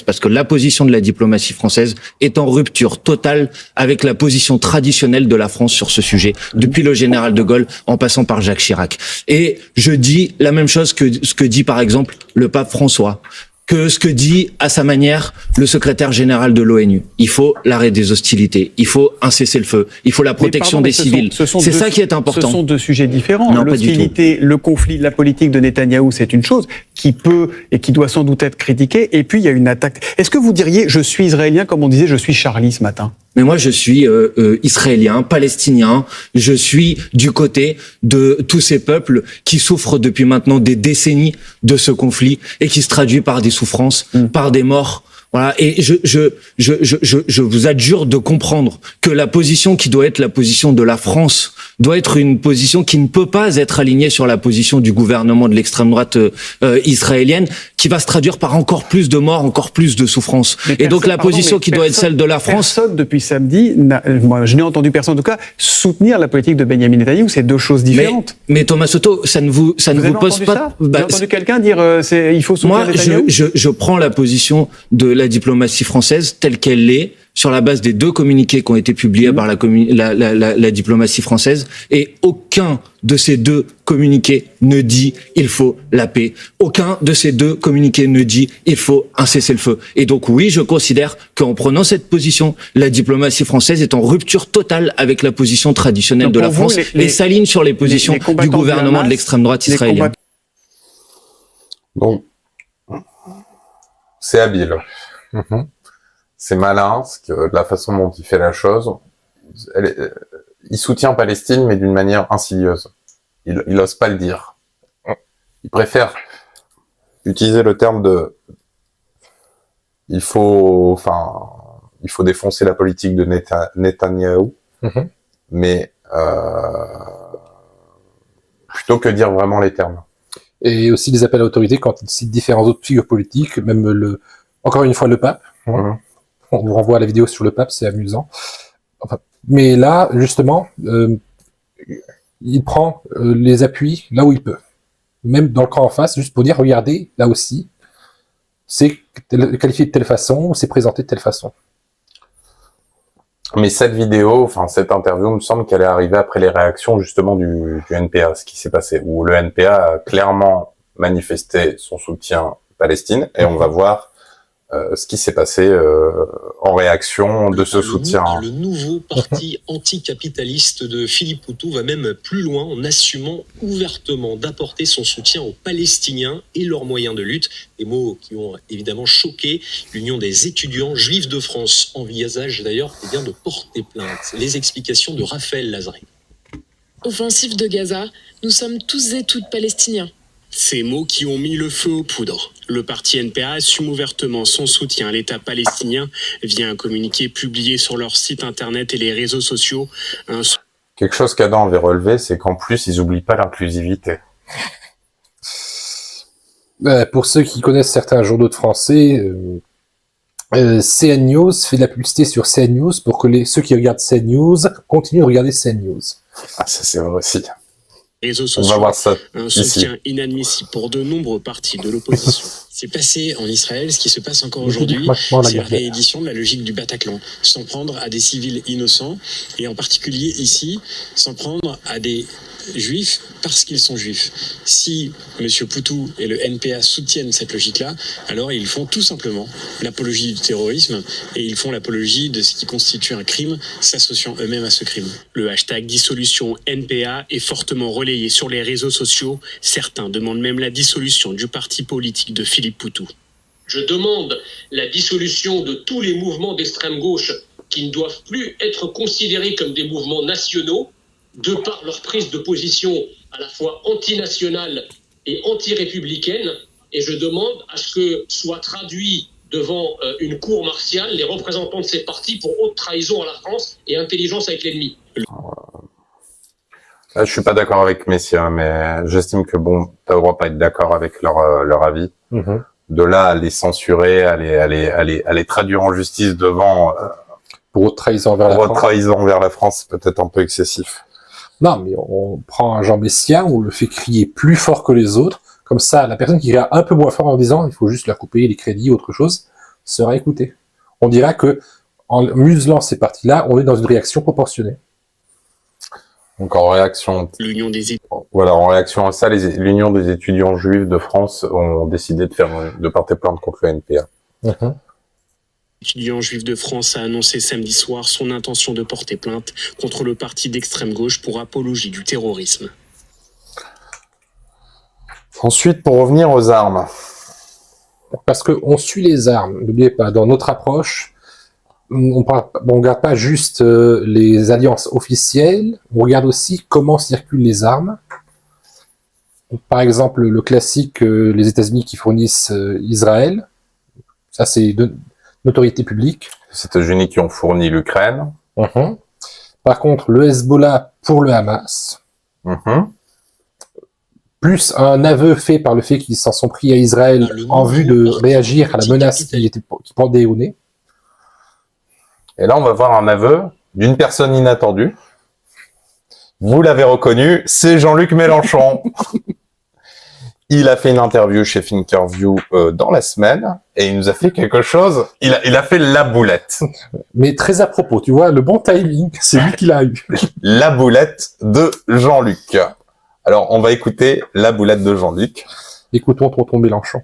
Parce que la position de la diplomatie française est en rupture totale avec la position traditionnelle de la France sur ce sujet, depuis le général de Gaulle en passant par Jacques Chirac. Et je dis la même chose que ce que dit par exemple le pape François, que ce que dit à sa manière le secrétaire général de l'ONU. Il faut l'arrêt des hostilités, il faut un cessez-le-feu, il faut la protection des civils. C'est ça qui est important. Ce sont 2 sujets différents. Non, l'hostilité, le conflit, la politique de Netanyahou, c'est une chose qui peut et qui doit sans doute être critiquée. Et puis il y a une attaque. Est-ce que vous diriez je suis israélien comme on disait je suis Charlie ce matin? Mais moi, je suis israélien, palestinien. Je suis du côté de tous ces peuples qui souffrent depuis maintenant des décennies de ce conflit et qui se traduit par des souffrances, par des morts. Voilà. Et je vous adjure de comprendre que la position qui doit être la position de la France doit être une position qui ne peut pas être alignée sur la position du gouvernement de l'extrême droite israélienne, qui va se traduire par encore plus de morts, encore plus de souffrances. Et donc la position qui doit être celle de la France... Personne depuis samedi, moi je n'ai entendu personne en tout cas, soutenir la politique de Benjamin Netanyahou, c'est 2 choses différentes. Mais Thomas Soto, ça ne vous pose pas... Vous avez entendu quelqu'un dire il faut soutenir Netanyahou? Moi, je prends la position de la diplomatie française telle qu'elle est, sur la base des 2 communiqués qui ont été publiés par la diplomatie française, et aucun de ces 2 communiqués ne dit il faut la paix. Aucun de ces 2 communiqués ne dit il faut un cessez-le-feu. Et donc oui, je considère qu'en prenant cette position, la diplomatie française est en rupture totale avec la position traditionnelle de la France et s'aligne sur les positions du gouvernement de l'extrême droite israélienne. Donc, c'est habile. C'est malin, parce que de la façon dont il fait la chose, il soutient Palestine, mais d'une manière insidieuse. Il ose pas le dire. Il préfère utiliser le terme de il faut défoncer la politique de Netanyahou, mais plutôt que dire vraiment les termes. Et aussi des appels à l'autorité quand il cite différents autres figures politiques, même encore une fois le pape. On vous renvoie à la vidéo sur le pape, c'est amusant. Enfin, mais là, justement, il prend les appuis là où il peut. Même dans le camp en face, juste pour dire, regardez, là aussi, c'est qualifié de telle façon, c'est présenté de telle façon. Mais cette vidéo, enfin cette interview, me semble qu'elle est arrivée après les réactions justement du NPA, ce qui s'est passé, où le NPA a clairement manifesté son soutien à Palestine, et on va voir ce qui s'est passé en réaction de ce soutien. Le nouveau parti anticapitaliste de Philippe Poutou va même plus loin en assumant ouvertement d'apporter son soutien aux Palestiniens et leurs moyens de lutte. Des mots qui ont évidemment choqué l'Union des étudiants juifs de France. Envisage d'ailleurs de porter plainte. Les explications de Raphaël Lazare. Offensive de Gaza, nous sommes tous et toutes palestiniens. Ces mots qui ont mis le feu aux poudres. Le parti NPA assume ouvertement son soutien à l'État palestinien via un communiqué publié sur leur site internet et les réseaux sociaux. Quelque chose qu'Adam avait relevé, c'est qu'en plus, ils n'oublient pas l'inclusivité. Pour ceux qui connaissent certains journaux de français, CN News fait de la publicité sur CN News pour que ceux qui regardent CN News continuent de regarder CN News. Ah, ça c'est vrai aussi. Réseaux sociaux, on va voir ça un ici. soutien inadmissible pour de nombreux partis de l'opposition. C'est passé en Israël, ce qui se passe encore aujourd'hui, c'est la réédition de la logique du Bataclan. S'en prendre à des civils innocents, et en particulier ici, s'en prendre à des juifs parce qu'ils sont juifs. Si M. Poutou et le NPA soutiennent cette logique-là, alors ils font tout simplement l'apologie du terrorisme et ils font l'apologie de ce qui constitue un crime, s'associant eux-mêmes à ce crime. Le hashtag dissolution NPA est fortement relayé sur les réseaux sociaux. Certains demandent même la dissolution du parti politique de Philippe Poutou. Je demande la dissolution de tous les mouvements d'extrême gauche qui ne doivent plus être considérés comme des mouvements nationaux, de par leur prise de position à la fois antinationale et anti-républicaine, et je demande à ce que soient traduits devant une cour martiale les représentants de ces partis pour haute trahison à la France et intelligence avec l'ennemi. Là, je suis pas d'accord avec Messia, mais j'estime que bon, t'as le droit de pas être d'accord avec leur avis. Mm-hmm. De là à les censurer, à les traduire en justice devant pour haute trahison vers la France, c'est peut-être un peu excessif. Non, mais on prend un Jean Messia, on le fait crier plus fort que les autres, comme ça, la personne qui crie un peu moins fort en disant il faut juste leur couper les crédits ou autre chose, sera écoutée. On dira que, en muselant ces parties-là, on est dans une réaction proportionnée. Donc en réaction, en réaction à ça, l'Union des étudiants juifs de France ont décidé de porter plainte contre le NPA. Mm-hmm. L'étudiant juif de France a annoncé samedi soir son intention de porter plainte contre le parti d'extrême gauche pour apologie du terrorisme. Ensuite, pour revenir aux armes. Parce qu'on suit les armes, n'oubliez pas, dans notre approche, on regarde pas juste les alliances officielles, on regarde aussi comment circulent les armes. Par exemple, le classique, les États-Unis qui fournissent Israël, ça c'est notoriété publique. Les États-Unis qui ont fourni l'Ukraine. Mm-hmm. Par contre, le Hezbollah pour le Hamas. Mm-hmm. Plus un aveu fait par le fait qu'ils s'en sont pris à Israël en vue de réagir à la menace qui pendait au nez. Et là, on va voir un aveu d'une personne inattendue. Vous l'avez reconnu, c'est Jean-Luc Mélenchon. Il a fait une interview chez Thinkerview dans la semaine et il nous a fait quelque chose. Il a fait la boulette. Mais très à propos, tu vois, le bon timing, c'est lui qui l'a eu. La boulette de Jean-Luc. Alors, on va écouter la boulette de Jean-Luc. Écoutons tonton Mélenchon.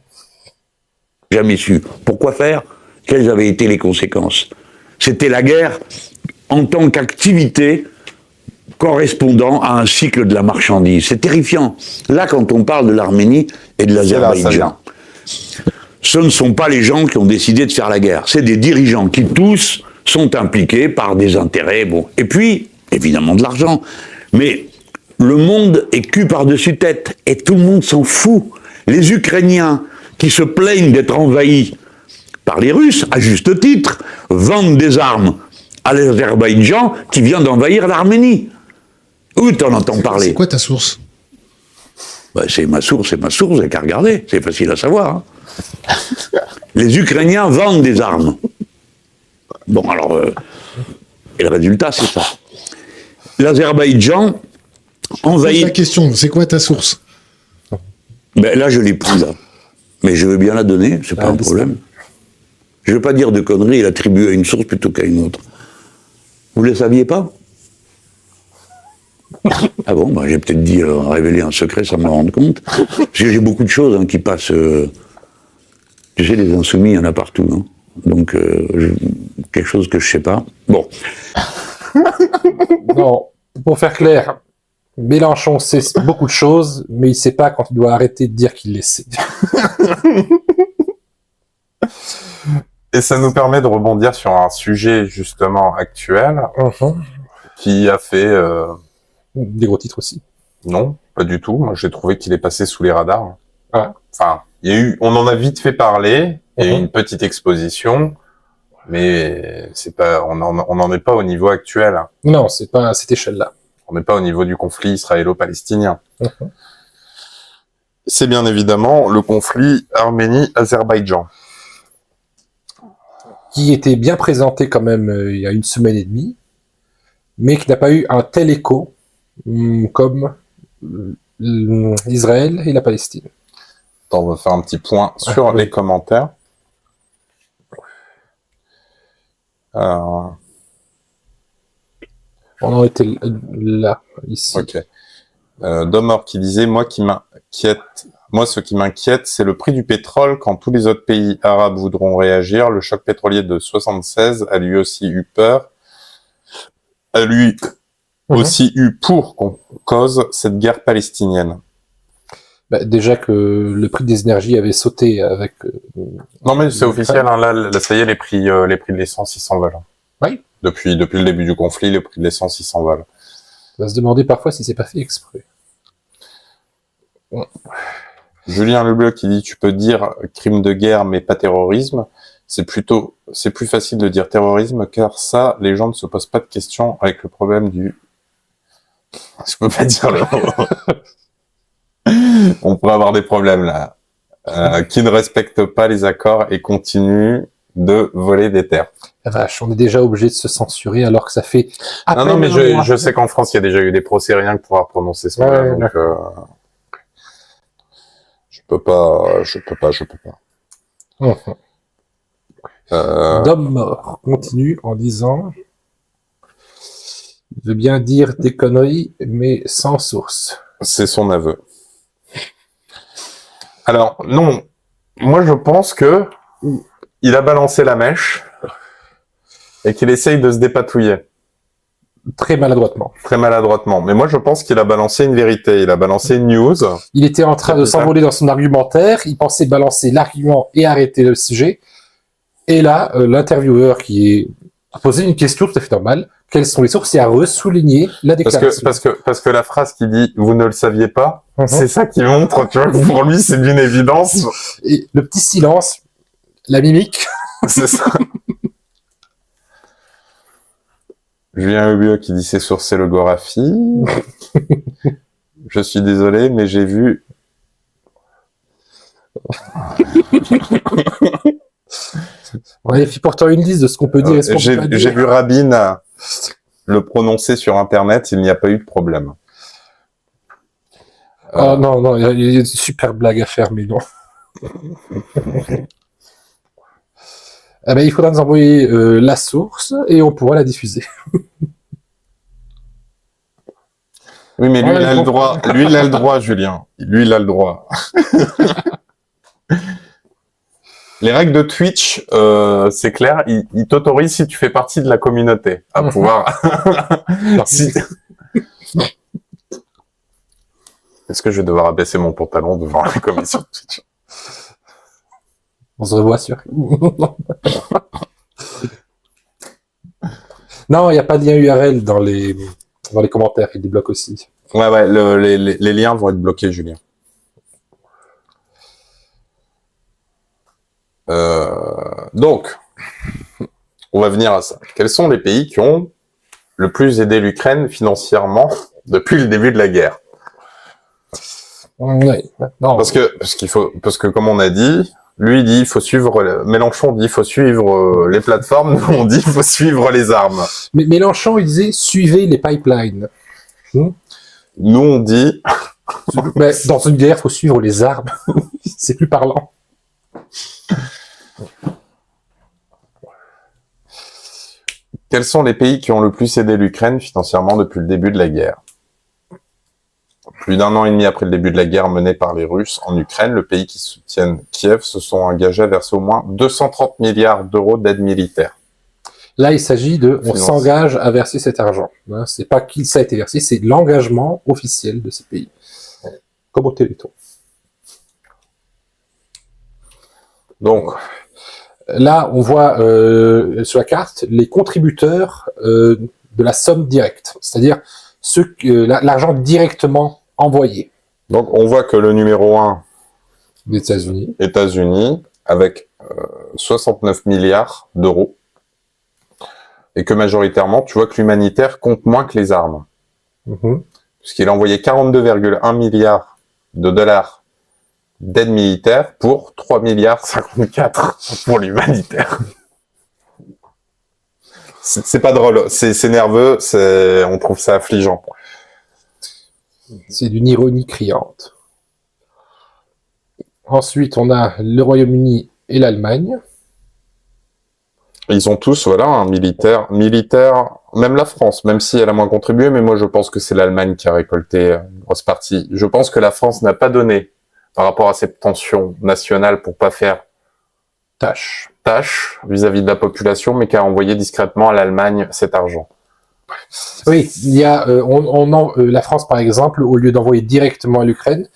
Jamais su. Pourquoi faire? Quelles avaient été les conséquences? C'était la guerre en tant qu'activité correspondant à un cycle de la marchandise. C'est terrifiant. Là, quand on parle de l'Arménie et de l'Azerbaïdjan, ce ne sont pas les gens qui ont décidé de faire la guerre. C'est des dirigeants qui tous sont impliqués par des intérêts. Bon. Et puis, évidemment, de l'argent. Mais le monde est cul par-dessus tête et tout le monde s'en fout. Les Ukrainiens qui se plaignent d'être envahis par les Russes, à juste titre, vendent des armes à l'Azerbaïdjan qui vient d'envahir l'Arménie. Où t'en entends parler? C'est quoi ta source? C'est ma source, j'ai qu'à regarder, c'est facile à savoir. Hein. Les Ukrainiens vendent des armes. Bon, alors, et le résultat, c'est ça. L'Azerbaïdjan envahit... C'est la question, c'est quoi ta source? Là, je l'ai plus, là. Mais je veux bien la donner, c'est pas un problème. Je veux pas dire de conneries et l'attribuer à une source plutôt qu'à une autre. Vous le saviez pas? Ah bon, j'ai peut-être dit révéler un secret sans me rendre compte. Parce que j'ai beaucoup de choses qui passent Tu sais, les insoumis, il y en a partout. Hein. Donc, quelque chose que je sais pas. Bon. Non, pour faire clair, Mélenchon sait beaucoup de choses, mais il sait pas quand il doit arrêter de dire qu'il les sait. Et ça nous permet de rebondir sur un sujet justement actuel qui a fait... Des gros titres aussi. Non, pas du tout. Moi, j'ai trouvé qu'il est passé sous les radars. Ouais. Enfin, on en a vite fait parler, il y a eu une petite exposition, mais c'est pas, on n'en est pas au niveau actuel. Non, c'est pas à cette échelle-là. On n'est pas au niveau du conflit israélo-palestinien. C'est bien évidemment le conflit Arménie-Azerbaïdjan. Qui était bien présenté quand même il y a 1 semaine et demie, mais qui n'a pas eu un tel écho comme Israël et la Palestine. Attends, on va faire un petit point sur les commentaires. On en était là, ici. Ok. Domor qui disait, moi, ce qui m'inquiète, c'est le prix du pétrole quand tous les autres pays arabes voudront réagir. Le choc pétrolier de 76 a lui aussi eu peur, a lui aussi eu pour cause cette guerre palestinienne. Bah, déjà que le prix des énergies avait sauté avec... non mais c'est officiel, hein, là, ça y est, les prix de l'essence, ils s'envolent. Oui. Depuis le début du conflit, le prix de l'essence, il s'envole. On va se demander parfois si c'est pas fait exprès. Julien Lebleu qui dit, tu peux dire crime de guerre mais pas terrorisme. C'est plus facile de dire terrorisme car ça, les gens ne se posent pas de questions avec le problème du... Je peux pas dire le mot. On pourrait avoir des problèmes là. Qui ne respectent pas les accords et continuent de voler des terres. La vache, on est déjà obligé de se censurer alors que ça fait... Non, mais je sais qu'en France, il y a déjà eu des procès rien que pour avoir prononcé ce mot. Donc, je peux pas. Dom Mort continue en disant... Il veut bien dire des conneries, mais sans source. C'est son aveu. Alors, non. Moi, je pense que il a balancé la mèche et qu'il essaye de se dépatouiller. Très maladroitement. Très maladroitement. Mais moi, je pense qu'il a balancé une vérité. Il a balancé une news. Il était en train de s'envoler dans son argumentaire. Il pensait balancer l'argument et arrêter le sujet. Et là, l'intervieweur qui a posé une question tout à fait normale. Quelles sont les sources? Et a ressouligné la déclaration. Parce que la phrase qui dit « vous ne le saviez pas c'est ça qui montre, tu vois, pour lui, c'est d'une évidence. Et le petit silence, la mimique. C'est ça. Julien Lebieux qui dit « c'est sourcé le Gorafi ». Je suis désolé, mais j'ai vu... On avait fait pourtant une liste de ce qu'on peut dire et ce qu'on peut pas dire. J'ai vu Rabin le prononcer sur Internet, il n'y a pas eu de problème. Oh non, il y a une super blague à faire, mais non. Il faudra nous envoyer la source et on pourra la diffuser. Oui, mais lui, il a le droit. Lui, il a le droit, Julien. Lui, il a le droit. Les règles de Twitch, c'est clair, ils t'autorisent si tu fais partie de la communauté à pouvoir... Est-ce que je vais devoir abaisser mon pantalon devant la commission de Twitch? On se revoit sur... Non, il n'y a pas de lien URL dans les commentaires, ils débloquent aussi. Ouais, les liens vont être bloqués, Julien. Donc, on va venir à ça. Quels sont les pays qui ont le plus aidé l'Ukraine financièrement depuis le début de la guerre? Oui, non. Parce que comme on a dit, lui il dit il faut suivre, Mélenchon dit il faut suivre les plateformes, nous on dit il faut suivre les armes. Mais Mélenchon il disait suivez les pipelines. Nous on dit dans une guerre il faut suivre les armes. C'est plus parlant. Quels sont les pays qui ont le plus aidé l'Ukraine financièrement depuis le début de la guerre? Plus d'un an et demi après le début de la guerre menée par les Russes en Ukraine, le pays qui soutiennent Kiev se sont engagés à verser au moins 230 milliards d'euros d'aide militaire. Là, il s'agit on s'engage à verser cet argent. Hein, c'est pas qui ça a été versé, c'est l'engagement officiel de ces pays. Comme au Téléthon. Donc, là, on voit sur la carte les contributeurs de la somme directe, c'est-à-dire l'argent directement envoyé. Donc, on voit que le numéro 1, les États-Unis, avec 69 milliards d'euros, et que majoritairement, tu vois que l'humanitaire compte moins que les armes. Puisqu'il a envoyé 42,1 milliards de dollars d'aide militaire pour 3 milliards 54 pour l'humanitaire. C'est pas drôle, c'est nerveux, on trouve ça affligeant. C'est d'une ironie criante. Ensuite, on a le Royaume-Uni et l'Allemagne. Ils ont tous, voilà, un militaire, même la France, même si elle a moins contribué, mais moi je pense que c'est l'Allemagne qui a récolté une grosse partie. Je pense que la France n'a pas donné par rapport à cette tension nationale pour pas faire tâche vis-à-vis de la population, mais qui a envoyé discrètement à l'Allemagne cet argent. Oui, il y a, la France par exemple, au lieu d'envoyer directement à l'Ukraine,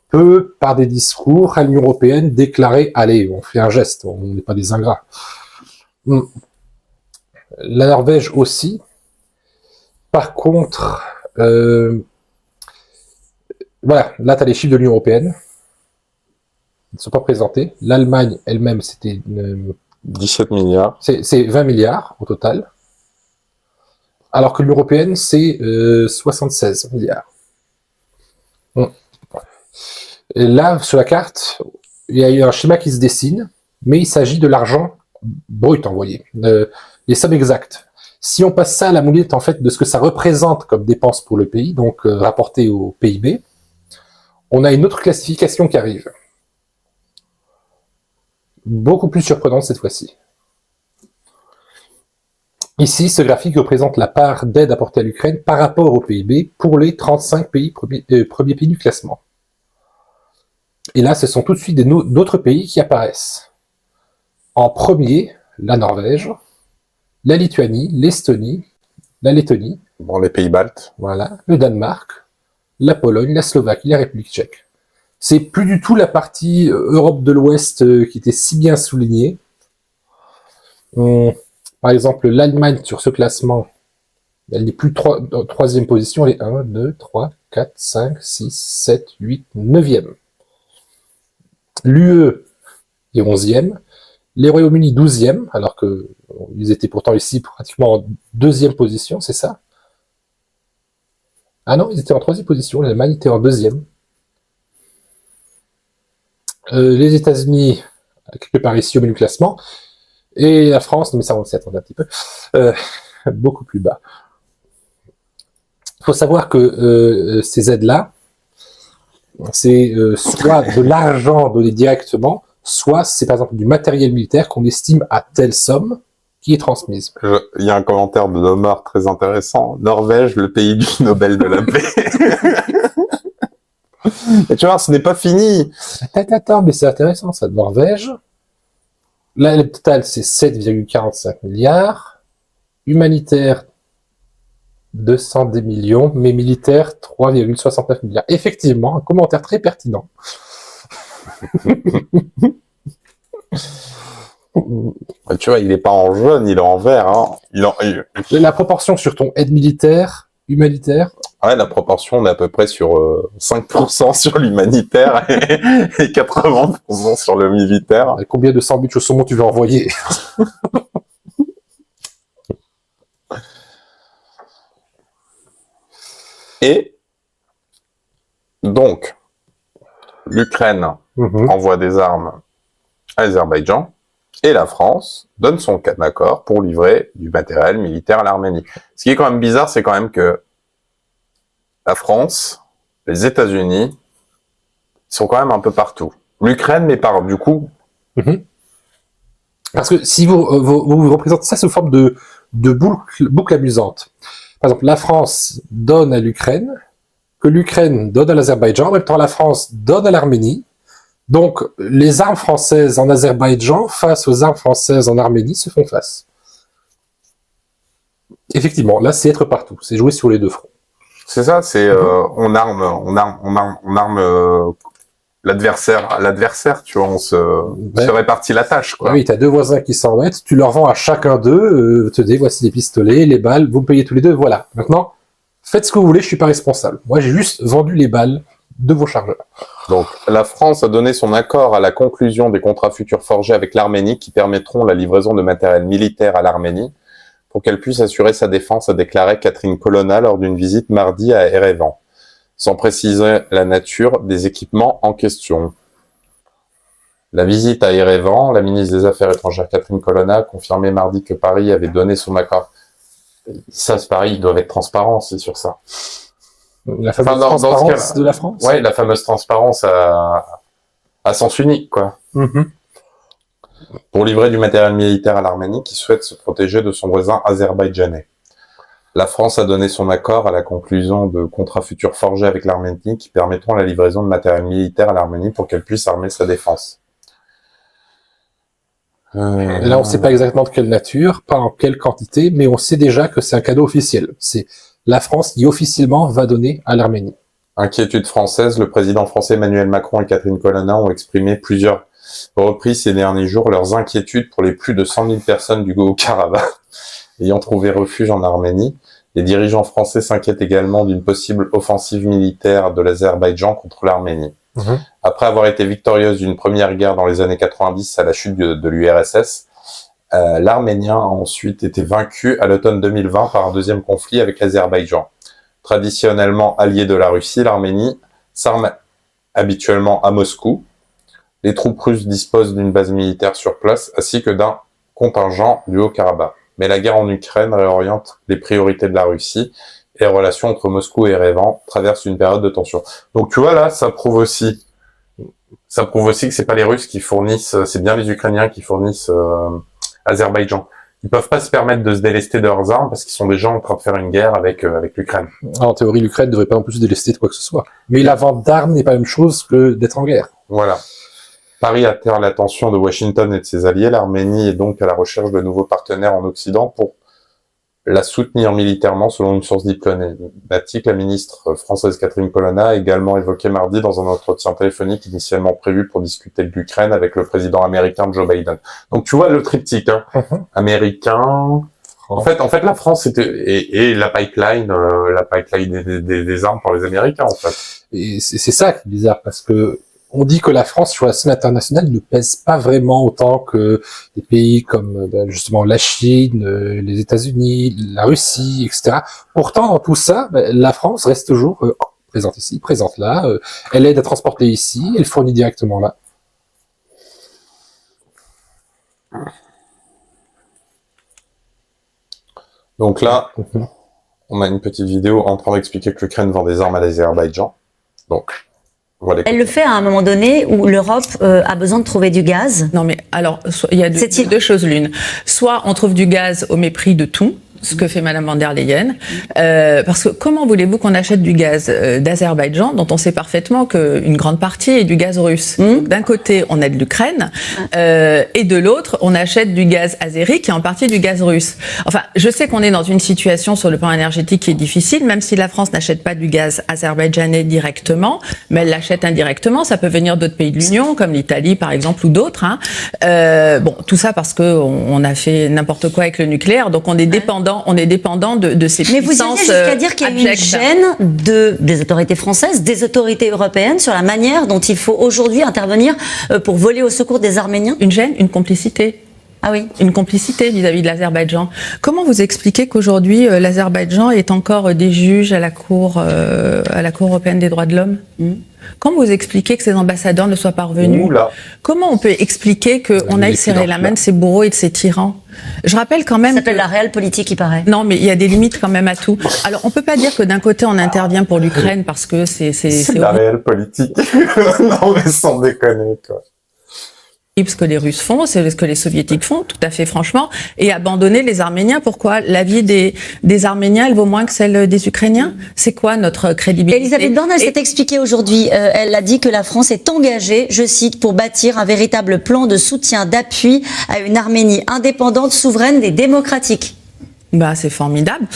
peut, par des discours à l'Union européenne, déclarer « Allez, on fait un geste, on n'est pas des ingrats ». La Norvège aussi. Par contre, voilà, là tu as les chiffres de l'Union européenne. Ils ne sont pas présentés. L'Allemagne elle-même, c'était 17 milliards. C'est 20 milliards au total. Alors que l'Union européenne, c'est 76 milliards. Et là, sur la carte, il y a eu un schéma qui se dessine, mais il s'agit de l'argent brut envoyé. Les sommes exactes. Si on passe ça à la moulette, en fait, de ce que ça représente comme dépense pour le pays, donc rapporté au PIB, on a une autre classification qui arrive. Beaucoup plus surprenante cette fois-ci. Ici, ce graphique représente la part d'aide apportée à l'Ukraine par rapport au PIB pour les 35 pays premiers pays du classement. Et là, ce sont tout de suite d'autres pays qui apparaissent. En premier, la Norvège, la Lituanie, l'Estonie, la Lettonie. Bon, les pays baltes. Voilà, le Danemark, la Pologne, la Slovaquie, la République tchèque. C'est plus du tout la partie Europe de l'Ouest qui était si bien soulignée. Par exemple, l'Allemagne sur ce classement, elle n'est plus troisième position, elle est 1, 2, 3, 4, 5, 6, 7, 8, 9e. L'UE est 11e. Les Royaumes-Unis 12e, alors que ils étaient pourtant ici pratiquement en deuxième position, c'est ça? Ah non, ils étaient en troisième position, l'Allemagne était en deuxième. Les États-Unis, quelque part ici au milieu du classement, et la France, mais ça on s'y attendait un petit peu, beaucoup plus bas. Il faut savoir que ces aides-là, c'est soit de l'argent donné directement, soit c'est par exemple du matériel militaire qu'on estime à telle somme qui est transmise. Il y a un commentaire de Nomar très intéressant. Norvège, le pays du Nobel de la paix. Et tu vois, ce n'est pas fini. Attends, mais c'est intéressant ça. Norvège, là le total c'est 7,45 milliards, humanitaire 210 millions, mais militaire 3,69 milliards. Effectivement, un commentaire très pertinent. Tu vois, il n'est pas en jaune, il est en vert. Hein. La proportion sur ton aide militaire, humanitaire. Ouais, la proportion, on est à peu près sur 5% sur l'humanitaire et 80% sur le militaire. Et combien de sandwichs au saumon tu veux envoyer? Et donc, l'Ukraine envoie des armes à l'Azerbaïdjan et la France donne son accord pour livrer du matériel militaire à l'Arménie. Ce qui est quand même bizarre, c'est quand même que la France, les États-Unis sont quand même un peu partout. L'Ukraine, mais du coup. Parce que si vous représentez ça sous forme de boucle amusante. Par exemple, la France donne à l'Ukraine que l'Ukraine donne à l'Azerbaïdjan, en même temps la France donne à l'Arménie. Donc les armes françaises en Azerbaïdjan face aux armes françaises en Arménie se font face. Effectivement, là c'est être partout, c'est jouer sur les deux fronts. C'est ça, c'est on arme l'adversaire, tu vois, on se répartit la tâche, quoi. Oui, t'as deux voisins qui s'en mettent, tu leur vends à chacun d'eux, tenez, voici les pistolets, les balles, vous me payez tous les deux, voilà. Maintenant, faites ce que vous voulez, je suis pas responsable. Moi, j'ai juste vendu les balles de vos chargeurs. Donc, la France a donné son accord à la conclusion des contrats futurs forgés avec l'Arménie qui permettront la livraison de matériel militaire à l'Arménie pour qu'elle puisse assurer sa défense, a déclaré Catherine Colonna lors d'une visite mardi à Erevan, sans préciser la nature des équipements en question. La visite à Erevan, la ministre des Affaires étrangères Catherine Colonna a confirmé mardi que Paris avait donné son accord. Ça, c'est Paris, ils doivent être transparents aussi sur ça. La fameuse transparence de la France. Ouais, la fameuse transparence à sens unique, quoi. Pour livrer du matériel militaire à l'Arménie qui souhaite se protéger de son voisin azerbaïdjanais. La France a donné son accord à la conclusion de contrats futurs forgés avec l'Arménie qui permettront la livraison de matériel militaire à l'Arménie pour qu'elle puisse armer sa défense. Là, on ne sait pas exactement de quelle nature, pas en quelle quantité, mais on sait déjà que c'est un cadeau officiel. C'est la France qui officiellement va donner à l'Arménie. Inquiétude française, le président français Emmanuel Macron et Catherine Colonna ont exprimé plusieurs reprises ces derniers jours leurs inquiétudes pour les plus de 100 000 personnes du Haut-Karabakh ayant trouvé refuge en Arménie. Les dirigeants français s'inquiètent également d'une possible offensive militaire de l'Azerbaïdjan contre l'Arménie. Après avoir été victorieuse d'une première guerre dans les années 90 à la chute de l'URSS, l'Arménien a ensuite été vaincu à l'automne 2020 par un deuxième conflit avec l'Azerbaïdjan. Traditionnellement allié de la Russie, l'Arménie s'arme habituellement à Moscou. Les troupes russes disposent d'une base militaire sur place ainsi que d'un contingent du Haut-Karabakh. Mais la guerre en Ukraine réoriente les priorités de la Russie et les relations entre Moscou et Erevan traversent une période de tension. Donc tu vois là, ça prouve aussi que c'est pas les Russes qui fournissent, c'est bien les Ukrainiens qui fournissent Azerbaïdjan. Ils peuvent pas se permettre de se délester de leurs armes parce qu'ils sont déjà en train de faire une guerre avec l'Ukraine. En théorie, l'Ukraine ne devrait pas non plus se délester de quoi que ce soit. Mais la vente d'armes n'est pas la même chose que d'être en guerre. Voilà. Paris attire l'attention de Washington et de ses alliés. L'Arménie est donc à la recherche de nouveaux partenaires en Occident pour la soutenir militairement, selon une source diplomatique. La ministre française Catherine Colonna a également évoqué mardi dans un entretien téléphonique initialement prévu pour discuter de l'Ukraine avec le président américain Joe Biden. Donc tu vois le triptyque, hein. Américain. En fait, la France et la pipeline des armes pour les Américains, en fait. Et c'est ça qui est bizarre, parce que on dit que la France, sur la scène internationale, ne pèse pas vraiment autant que des pays comme justement la Chine, les États-Unis, la Russie, etc. Pourtant, dans tout ça, la France reste toujours présente ici, présente là. Elle aide à transporter ici, elle fournit directement là. Donc là, on a une petite vidéo en train d'expliquer que l'Ukraine vend des armes à l'Azerbaïdjan. Donc, voilà. Elle le fait à un moment donné où l'Europe a besoin de trouver du gaz. Non mais alors, il y a deux choses l'une. Soit on trouve du gaz au mépris de tout, ce que fait Madame van der Leyen, parce que comment voulez-vous qu'on achète du gaz d'Azerbaïdjan dont on sait parfaitement qu'une grande partie est du gaz russe. Donc, d'un côté, on aide l'Ukraine, et de l'autre, on achète du gaz azéri qui est en partie du gaz russe. Enfin, je sais qu'on est dans une situation sur le plan énergétique qui est difficile, même si la France n'achète pas du gaz azerbaïdjanais directement, mais elle l'achète indirectement. Ça peut venir d'autres pays de l'Union, comme l'Italie par exemple, ou d'autres. Hein. Bon, tout ça parce que on a fait n'importe quoi avec le nucléaire, donc on est dépendant de ces puissances. Mais vous iriez jusqu'à dire qu'il y a une gêne des autorités françaises, des autorités européennes sur la manière dont il faut aujourd'hui intervenir pour voler au secours des Arméniens? Une gêne, une complicité. Ah oui. Une complicité vis-à-vis de l'Azerbaïdjan. Comment vous expliquez qu'aujourd'hui l'Azerbaïdjan est encore des juges à la Cour européenne des droits de l'homme? Comment vous expliquez que ces ambassadeurs ne soient pas revenus? Comment on peut expliquer qu'on aille serrer la main de ces bourreaux et de ces tyrans? Je rappelle quand même... Ça s'appelle la réelle politique, il paraît. Non, mais il y a des limites quand même à tout. Alors, on peut pas dire que d'un côté, on intervient pour l'Ukraine parce que c'est la réelle politique. Non, mais sans déconner, quoi. ce que les Russes font, c'est ce que les Soviétiques font, tout à fait franchement, et abandonner les Arméniens. Pourquoi? La vie des Arméniens, elle vaut moins que celle des Ukrainiens? C'est quoi notre crédibilité? Elisabeth Borne, elle s'est expliquée aujourd'hui. Elle a dit que la France est engagée, je cite, pour bâtir un véritable plan de soutien, d'appui à une Arménie indépendante, souveraine et démocratique. Bah, c'est formidable.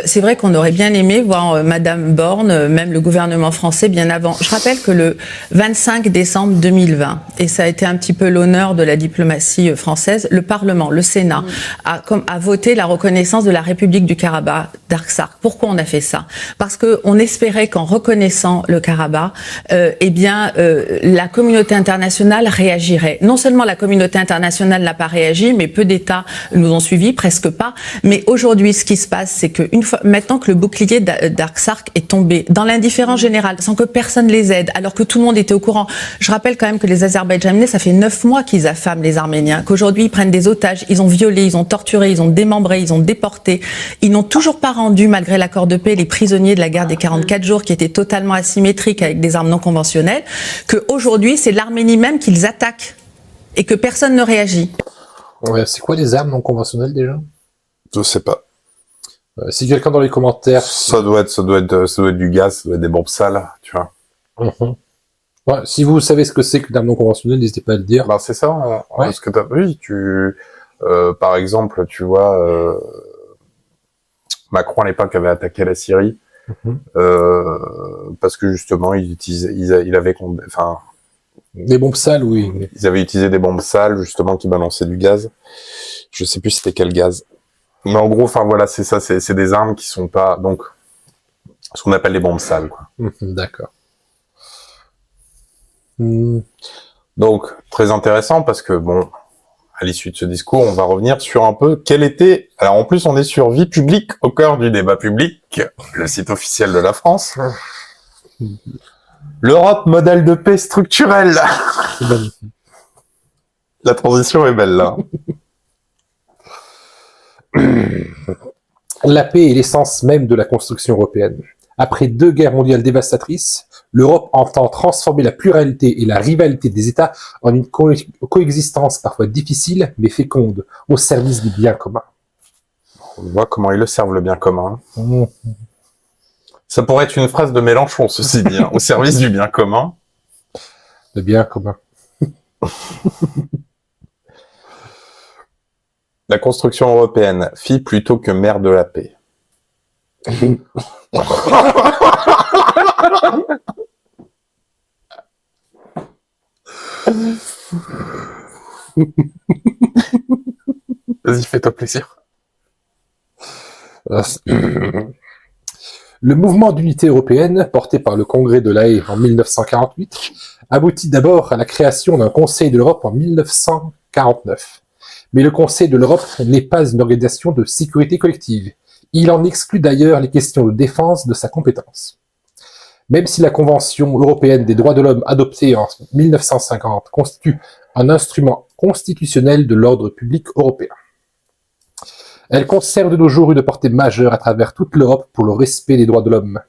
C'est vrai qu'on aurait bien aimé voir Madame Borne, même le gouvernement français, bien avant. Je rappelle que le 25 décembre 2020, et ça a été un petit peu l'honneur de la diplomatie française, le Parlement, le Sénat, a voté la reconnaissance de la République du Karabakh d'Artsakh. Pourquoi on a fait ça? Parce que on espérait qu'en reconnaissant le Karabakh, la communauté internationale réagirait. Non seulement la communauté internationale n'a pas réagi, mais peu d'États nous ont suivis, presque pas. Mais aujourd'hui, ce qui se passe, c'est que maintenant que le bouclier d'Artsakh est tombé dans l'indifférence générale, sans que personne les aide, alors que tout le monde était au courant. Je rappelle quand même que les Azerbaïdjanais, ça fait 9 mois qu'ils affament les Arméniens, qu'aujourd'hui ils prennent des otages, ils ont violé, ils ont torturé, ils ont démembré, ils ont déporté. Ils n'ont toujours pas rendu, malgré l'accord de paix, les prisonniers de la guerre des 44 jours qui étaient totalement asymétriques avec des armes non conventionnelles, qu'aujourd'hui c'est l'Arménie même qu'ils attaquent et que personne ne réagit. Ouais, c'est quoi les armes non conventionnelles déjà? Je sais pas. Si quelqu'un dans les commentaires... Ça doit être du gaz, ça doit être des bombes sales, tu vois. Ouais, si vous savez ce que c'est qu'une arme non conventionnelle, n'hésitez pas à le dire. Bah, c'est ça. Ouais. Parce que oui, par exemple, tu vois, Macron à l'époque avait attaqué la Syrie, parce que justement, il avait, enfin, des bombes sales, oui. Ils avaient utilisé des bombes sales, justement, qui balançaient du gaz. Je sais plus c'était quel gaz. Mais en gros, enfin voilà, c'est ça, c'est des armes qui sont pas, donc, ce qu'on appelle les bombes sales, quoi. D'accord. Donc, très intéressant parce que, bon, à l'issue de ce discours, on va revenir sur un peu quel était, alors en plus on est sur Vie publique, au cœur du débat public, le site officiel de la France. L'Europe, modèle de paix structurelle. La transition est belle, là. La paix est l'essence même de la construction européenne. Après 2 guerres mondiales dévastatrices, l'Europe entend transformer la pluralité et la rivalité des États en une coexistence parfois difficile mais féconde, au service du bien commun. On voit comment ils le servent, le bien commun. Ça pourrait être une phrase de Mélenchon, ceci dit, hein, au service du bien commun. Le bien commun. La construction européenne, fille plutôt que mère de la paix. Vas-y, fais-toi plaisir. Le mouvement d'unité européenne, porté par le Congrès de La Haye en 1948, aboutit d'abord à la création d'un Conseil de l'Europe en 1949. Mais le Conseil de l'Europe n'est pas une organisation de sécurité collective. Il en exclut d'ailleurs les questions de défense de sa compétence. Même si la Convention européenne des droits de l'homme adoptée en 1950 constitue un instrument constitutionnel de l'ordre public européen. Elle conserve de nos jours une portée majeure à travers toute l'Europe pour le respect des droits de l'homme.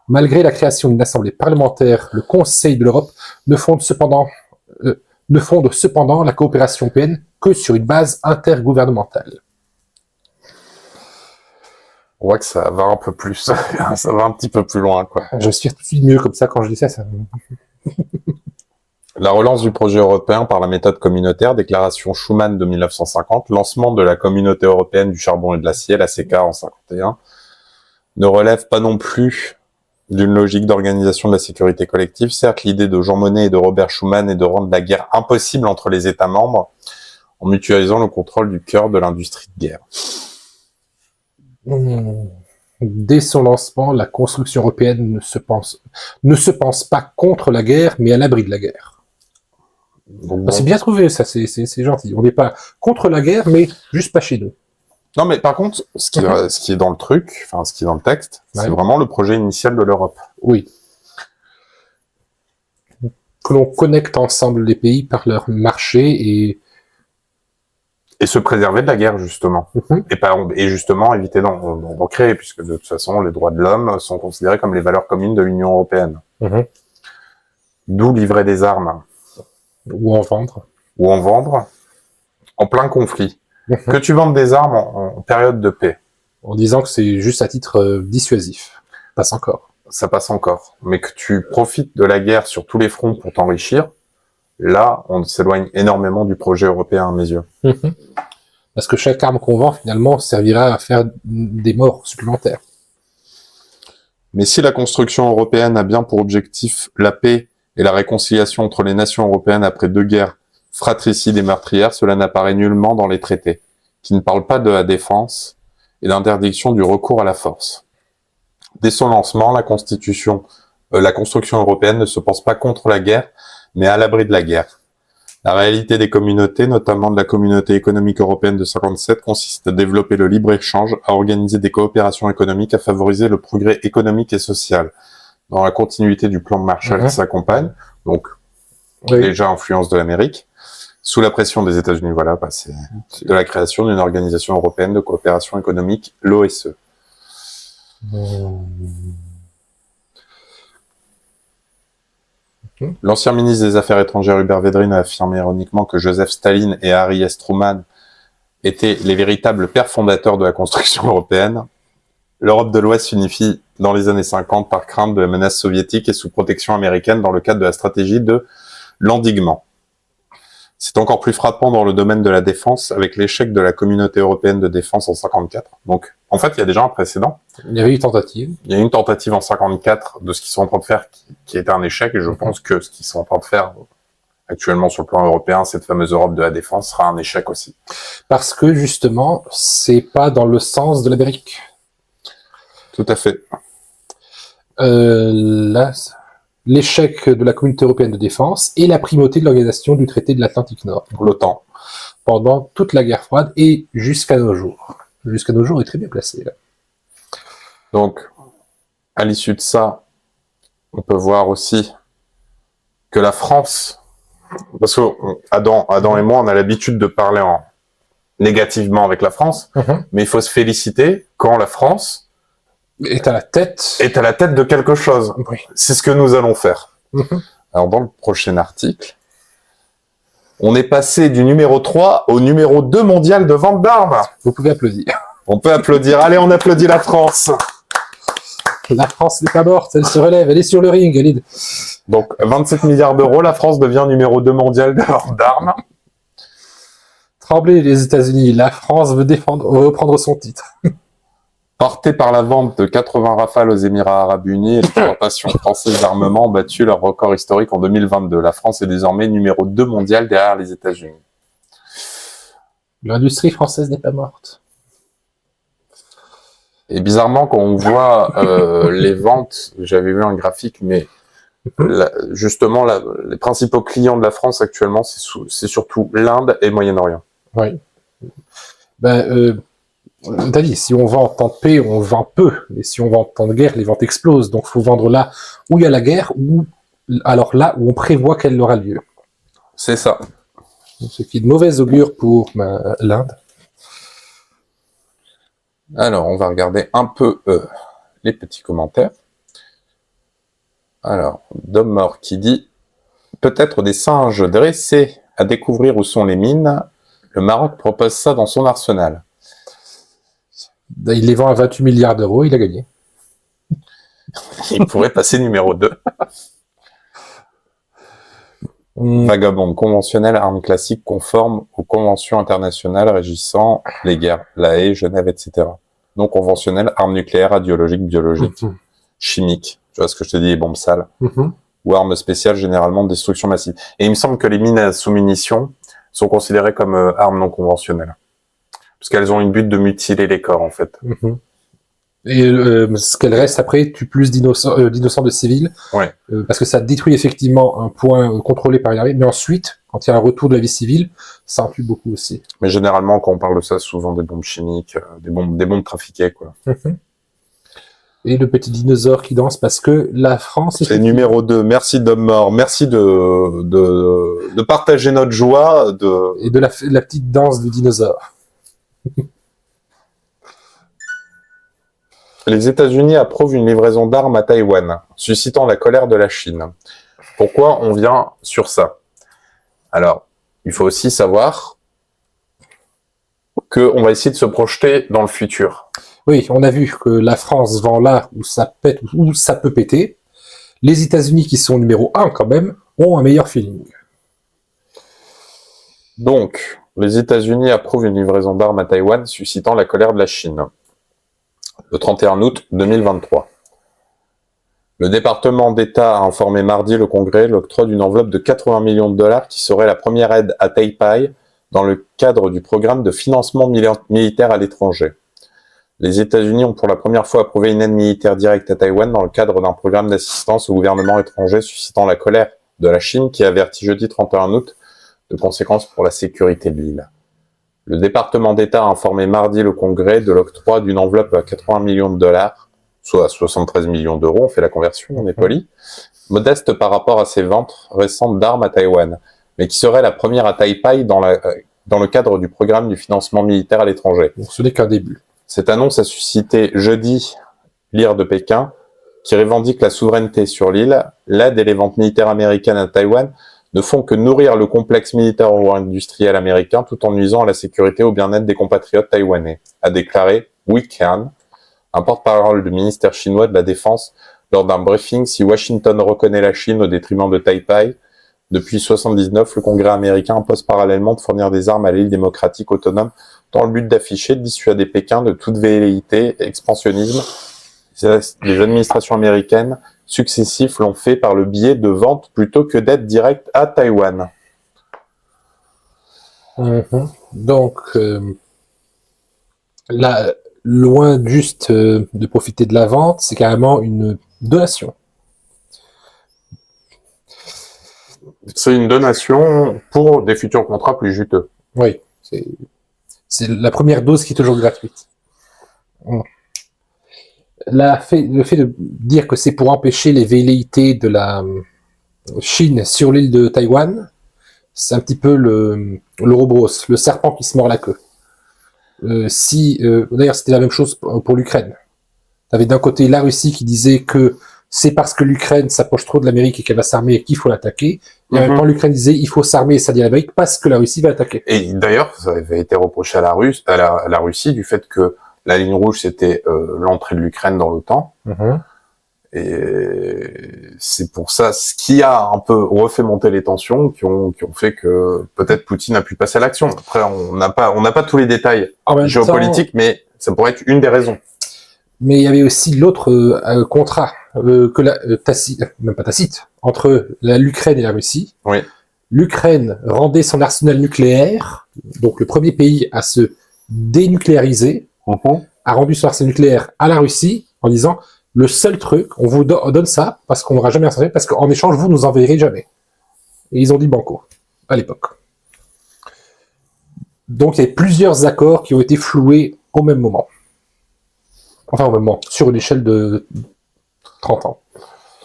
Malgré la création d'une assemblée parlementaire, le Conseil de l'Europe ne fonde cependant la coopération européenne que sur une base intergouvernementale. On voit que ça va un peu plus, ça va un petit peu plus loin, quoi. Je suis tout de suite mieux comme ça quand je dis ça. La relance du projet européen par la méthode communautaire, déclaration Schuman de 1950, lancement de la Communauté européenne du charbon et de l'acier, la CECA en 51, ne relève pas non plus d'une logique d'organisation de la sécurité collective. Certes, l'idée de Jean Monnet et de Robert Schuman est de rendre la guerre impossible entre les États membres en mutualisant le contrôle du cœur de l'industrie de guerre. Dès son lancement, la construction européenne ne se pense pas contre la guerre, mais à l'abri de la guerre. Donc, c'est bien trouvé, ça, c'est gentil. On n'est pas contre la guerre, mais juste pas chez nous. Non, mais par contre, ce qui est dans le truc, enfin, ce qui est dans le texte, c'est vraiment le projet initial de l'Europe. Oui. Que l'on connecte ensemble les pays par leur marché et se préserver de la guerre, justement. Et justement, éviter d'en créer, puisque de toute façon, les droits de l'homme sont considérés comme les valeurs communes de l'Union européenne. D'où livrer des armes. Ou en vendre. ou en vendre en plein conflit. Que tu vendes des armes en période de paix. En disant que c'est juste à titre dissuasif. Passe encore. Ça passe encore. Mais que tu profites de la guerre sur tous les fronts pour t'enrichir, là, on s'éloigne énormément du projet européen à mes yeux. Parce que chaque arme qu'on vend, finalement, servira à faire des morts supplémentaires. Mais si la construction européenne a bien pour objectif la paix et la réconciliation entre les nations européennes après 2 guerres fratricides et meurtrières, cela n'apparaît nullement dans les traités, qui ne parlent pas de la défense et d'interdiction du recours à la force. Dès son lancement, la construction européenne ne se pense pas contre la guerre, mais à l'abri de la guerre. La réalité des communautés, notamment de la communauté économique européenne de 57, consiste à développer le libre-échange, à organiser des coopérations économiques, à favoriser le progrès économique et social. Dans la continuité du plan de Marshall qui s'accompagne, donc déjà influence de l'Amérique, sous la pression des États-Unis, voilà, c'est de la création d'une organisation européenne de coopération économique, l'OSCE. L'ancien ministre des Affaires étrangères Hubert Védrine a affirmé ironiquement que Joseph Staline et Harry S. Truman étaient les véritables pères fondateurs de la construction européenne. L'Europe de l'Ouest s'unifie dans les années 50 par crainte de la menace soviétique et sous protection américaine dans le cadre de la stratégie de l'endiguement. C'est encore plus frappant dans le domaine de la défense avec l'échec de la communauté européenne de défense en 54. Donc, en fait, il y a déjà un précédent. Il y avait une tentative. Il y a une tentative en 54 de ce qu'ils sont en train de faire qui était un échec, et je pense que ce qu'ils sont en train de faire actuellement sur le plan européen, cette fameuse Europe de la défense, sera un échec aussi. Parce que, justement, c'est pas dans le sens de l'Amérique. Tout à fait. Là, l'échec de la communauté européenne de défense et la primauté de l'organisation du traité de l'Atlantique Nord. L'OTAN. Pendant toute la guerre froide et jusqu'à nos jours. Jusqu'à nos jours, est très bien placé, là. Donc, à l'issue de ça, on peut voir aussi que la France, parce que Adam et moi, on a l'habitude de parler négativement avec la France, mais il faut se féliciter quand la France est à la tête de quelque chose. Oui. C'est ce que nous allons faire. Alors, dans le prochain article, on est passé du numéro 3 au numéro 2 mondial de vente d'armes. Vous pouvez applaudir. On peut applaudir. Allez, on applaudit la France. La France n'est pas morte, elle se relève, elle est sur le ring, Alid. Donc, 27 milliards d'euros, la France devient numéro 2 mondial de vente d'armes. Tremblez les États-Unis, la France veut reprendre son titre. Porté par la vente de 80 Rafales aux Émirats Arabes Unis, l'exportation française d'armement a battu leur record historique en 2022. La France est désormais numéro 2 mondial derrière les États-Unis. L'industrie française n'est pas morte. Et bizarrement, quand on voit les ventes, j'avais vu un graphique, mais justement, les principaux clients de la France actuellement, c'est surtout l'Inde et le Moyen-Orient. Oui. T'as dit, si on vend en temps de paix, on vend peu. Et si on vend en temps de guerre, les ventes explosent. Donc, il faut vendre là où il y a la guerre, ou alors là où on prévoit qu'elle aura lieu. C'est ça. Ce qui est de mauvaise augure pour l'Inde. Alors, on va regarder un peu les petits commentaires. Alors, Dom Mort qui dit « Peut-être des singes dressés à découvrir où sont les mines. Le Maroc propose ça dans son arsenal. » Il les vend à 28 milliards d'euros, il a gagné. Il pourrait passer numéro 2. Vagabonde conventionnelle, arme classique conforme aux conventions internationales régissant les guerres, La Haye, Genève, etc. Non conventionnelle, arme nucléaire, radiologique, biologique, chimique. Tu vois ce que je te dis, les bombes sales. Ou armes spéciales, généralement de destruction massive. Et il me semble que les mines à sous-munitions sont considérées comme armes non conventionnelles. Parce qu'elles ont une but de mutiler les corps, en fait. Et ce qu'elle reste après tue plus d'innocents de civils. Ouais. Parce que ça détruit effectivement un point contrôlé par une armée. Mais ensuite, quand il y a un retour de la vie civile, ça en tue beaucoup aussi. Mais généralement, quand on parle de ça, souvent des bombes chimiques, des bombes trafiquées, quoi. Et le petit dinosaure qui danse parce que la France... C'est numéro 2. Merci Dom Mort. Merci de partager notre joie. Et de la petite danse du dinosaure. Les États-Unis approuvent une livraison d'armes à Taïwan, suscitant la colère de la Chine. Pourquoi on vient sur ça? Alors, il faut aussi savoir qu'on va essayer de se projeter dans le futur. Oui, on a vu que la France vend là où ça pète, où ça peut péter. Les États-Unis, qui sont numéro 1 quand même, ont un meilleur feeling. Donc, les États-Unis approuvent une livraison d'armes à Taïwan, suscitant la colère de la Chine. Le 31 août 2023. Le département d'État a informé mardi le Congrès l'octroi d'une enveloppe de 80 millions de dollars qui serait la première aide à Taipei dans le cadre du programme de financement militaire à l'étranger. Les États-Unis ont pour la première fois approuvé une aide militaire directe à Taïwan dans le cadre d'un programme d'assistance au gouvernement étranger suscitant la colère de la Chine qui avertit jeudi 31 août de conséquences pour la sécurité de l'île. Le département d'État a informé mardi le Congrès de l'octroi d'une enveloppe à 80 millions de dollars, soit 73 millions d'euros, on fait la conversion, on est poli, modeste par rapport à ses ventes récentes d'armes à Taïwan, mais qui serait la première à Taipei dans le cadre du programme du financement militaire à l'étranger. Donc ce n'est qu'un début. Cette annonce a suscité jeudi l'ire de Pékin, qui revendique la souveraineté sur l'île. L'aide et les ventes militaires américaines à Taïwan ne font que nourrir le complexe militaire ou industriel américain tout en nuisant à la sécurité et au bien-être des compatriotes taïwanais, a déclaré Wei Qian, un porte-parole du ministère chinois de la Défense, lors d'un briefing. Si Washington reconnaît la Chine au détriment de Taipei, depuis 1979, le Congrès américain impose parallèlement de fournir des armes à l'île démocratique autonome dans le but d'afficher, de dissuader Pékin de toute velléité et expansionnisme. Les administrations américaines successives l'ont fait par le biais de ventes plutôt que d'aide directe à Taïwan. Donc, là, loin juste de profiter de la vente, c'est carrément une donation. C'est une donation pour des futurs contrats plus juteux. Oui, c'est la première dose qui est toujours gratuite. Le fait de dire que c'est pour empêcher les velléités de la Chine sur l'île de Taïwan, c'est un petit peu le Ouroboros, le serpent qui se mord la queue. D'ailleurs, c'était la même chose pour l'Ukraine. Tu avais d'un côté la Russie qui disait que c'est parce que l'Ukraine s'approche trop de l'Amérique et qu'elle va s'armer qu'il faut l'attaquer. Et en même temps, l'Ukraine disait il faut s'armer et s'allier à l'Amérique parce que la Russie va attaquer. Et d'ailleurs, ça avait été reproché à la Russie du fait que la ligne rouge, c'était l'entrée de l'Ukraine dans l'OTAN. Et c'est pour ça, ce qui a un peu refait monter les tensions, qui ont fait que peut-être Poutine a pu passer à l'action. Après, on n'a pas tous les détails géopolitiques, mais ça pourrait être une des raisons. Mais il y avait aussi l'autre contrat même pas tacite, entre l'Ukraine et la Russie. Oui. L'Ukraine rendait son arsenal nucléaire, donc le premier pays à se dénucléariser, a rendu son arsenal nucléaire à la Russie en disant le seul truc, on vous donne ça parce qu'on n'aura jamais arsenal, parce qu'en échange vous nous enverrez jamais. Et ils ont dit banco à l'époque. Donc il y a plusieurs accords qui ont été floués au même moment. Enfin, au même moment, sur une échelle de 30 ans.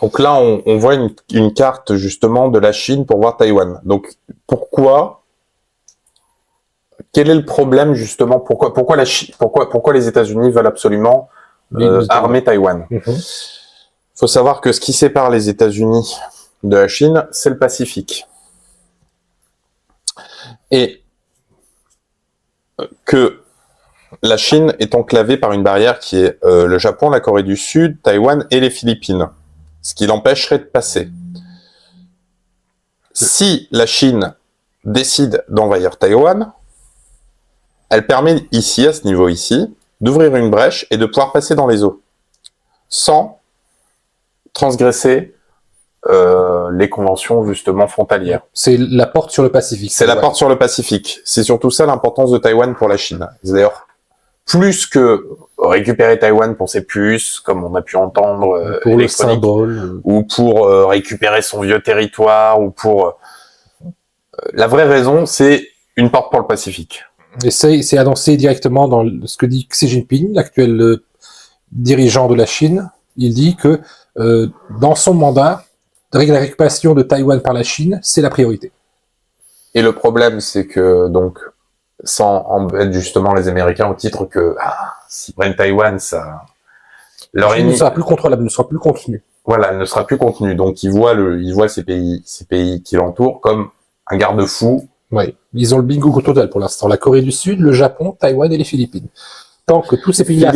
Donc là, on voit une carte justement de la Chine pour voir Taïwan. Donc quel est le problème justement? Pourquoi les États-Unis veulent absolument armer Taïwan? Faut savoir que ce qui sépare les États-Unis de la Chine, c'est le Pacifique. Et que la Chine est enclavée par une barrière qui est le Japon, la Corée du Sud, Taïwan et les Philippines, ce qui l'empêcherait de passer. Si la Chine décide d'envahir Taïwan, elle permet ici, à ce niveau ici, d'ouvrir une brèche et de pouvoir passer dans les eaux, sans transgresser les conventions justement frontalières. C'est la porte sur le Pacifique. C'est la porte sur le Pacifique. C'est surtout ça l'importance de Taïwan pour la Chine. D'ailleurs, plus que récupérer Taïwan pour ses puces, comme on a pu entendre, pour le symbole, ou pour récupérer son vieux territoire, ou pour... la vraie raison, c'est une porte pour le Pacifique. Et c'est annoncé directement dans ce que dit Xi Jinping, l'actuel dirigeant de la Chine. Il dit que dans son mandat, la récupération de Taïwan par la Chine, c'est la priorité. Et le problème, c'est que, donc, sans embêter justement les Américains au titre que s'ils prennent Taïwan, ça... Leur ennemi ne sera plus contrôlable, ne sera plus contenu. Voilà, elle ne sera plus contenue. Donc ils voient ces pays qui l'entourent comme un garde-fou Oui, ils ont le bingo total pour l'instant. La Corée du Sud, le Japon, Taïwan et les Philippines. Tant que tous ces pays-là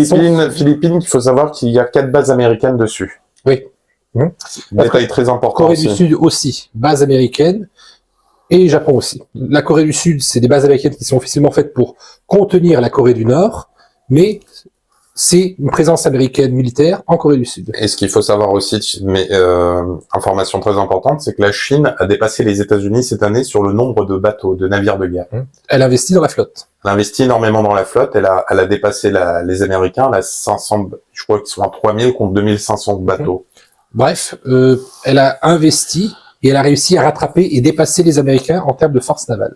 Philippines, il faut savoir qu'il y a 4 bases américaines dessus. Oui. Détail très important. Corée du Sud aussi, base américaine, et Japon aussi. La Corée du Sud, c'est des bases américaines qui sont officiellement faites pour contenir la Corée du Nord, mais c'est une présence américaine militaire en Corée du Sud. Et ce qu'il faut savoir aussi, mais information très importante, c'est que la Chine a dépassé les États-Unis cette année sur le nombre de bateaux, de navires de guerre. Elle investit dans la flotte. Elle investit énormément dans la flotte. Elle a dépassé les Américains. Elle a 500, je crois qu'ils sont à 3000 contre 2500 bateaux. Bref, elle a investi et elle a réussi à rattraper et dépasser les Américains en termes de force navale.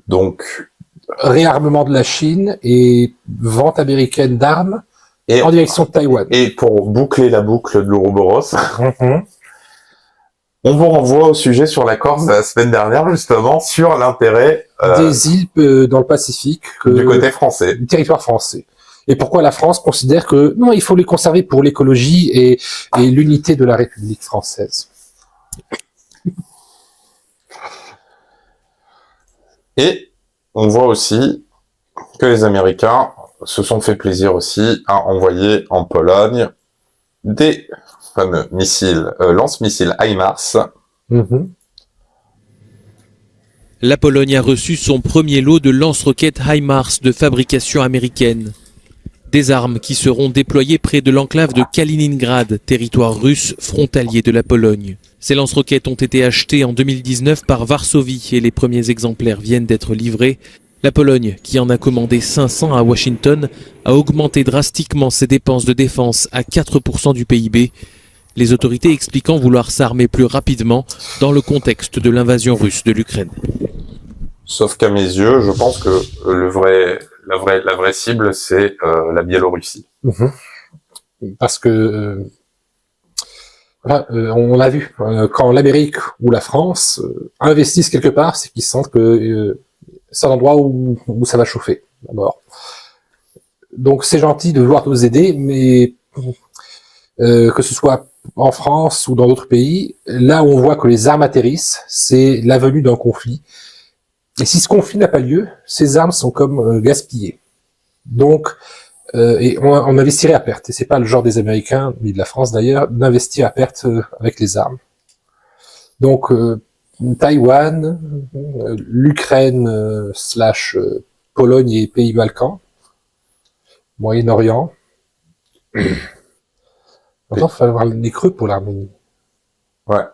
Donc, réarmement de la Chine et vente américaine d'armes en direction de Taïwan. Et pour boucler la boucle de l'Ouroboros, on vous renvoie au sujet sur la Corse de la semaine dernière, justement, sur l'intérêt des îles dans le Pacifique, du côté français, du territoire français. Et pourquoi la France considère que non, il faut les conserver pour l'écologie et l'unité de la République française. Et on voit aussi que les Américains se sont fait plaisir aussi à envoyer en Pologne des fameux missiles, lance-missiles HIMARS. La Pologne a reçu son premier lot de lance-roquettes HIMARS de fabrication américaine. Des armes qui seront déployées près de l'enclave de Kaliningrad, territoire russe frontalier de la Pologne. Ces lance-roquettes ont été achetées en 2019 par Varsovie et les premiers exemplaires viennent d'être livrés. La Pologne, qui en a commandé 500 à Washington, a augmenté drastiquement ses dépenses de défense à 4% du PIB. Les autorités expliquant vouloir s'armer plus rapidement dans le contexte de l'invasion russe de l'Ukraine. Sauf qu'à mes yeux, je pense que la vraie cible, c'est la Biélorussie. Parce que, on l'a vu, quand l'Amérique ou la France investissent quelque part, c'est qu'ils sentent que c'est un endroit où ça va chauffer, d'abord. Donc c'est gentil de vouloir nous aider, mais que ce soit en France ou dans d'autres pays, là où on voit que les armes atterrissent, c'est la venue d'un conflit. Et si ce conflit n'a pas lieu, ces armes sont comme gaspillées. Donc, et on investirait à perte. Et c'est pas le genre des Américains, ni de la France d'ailleurs, d'investir à perte avec les armes. Donc, Taïwan, l'Ukraine / Pologne et pays Balkans, Moyen-Orient. Maintenant, il faut avoir les creux pour l'Arménie. Ouais.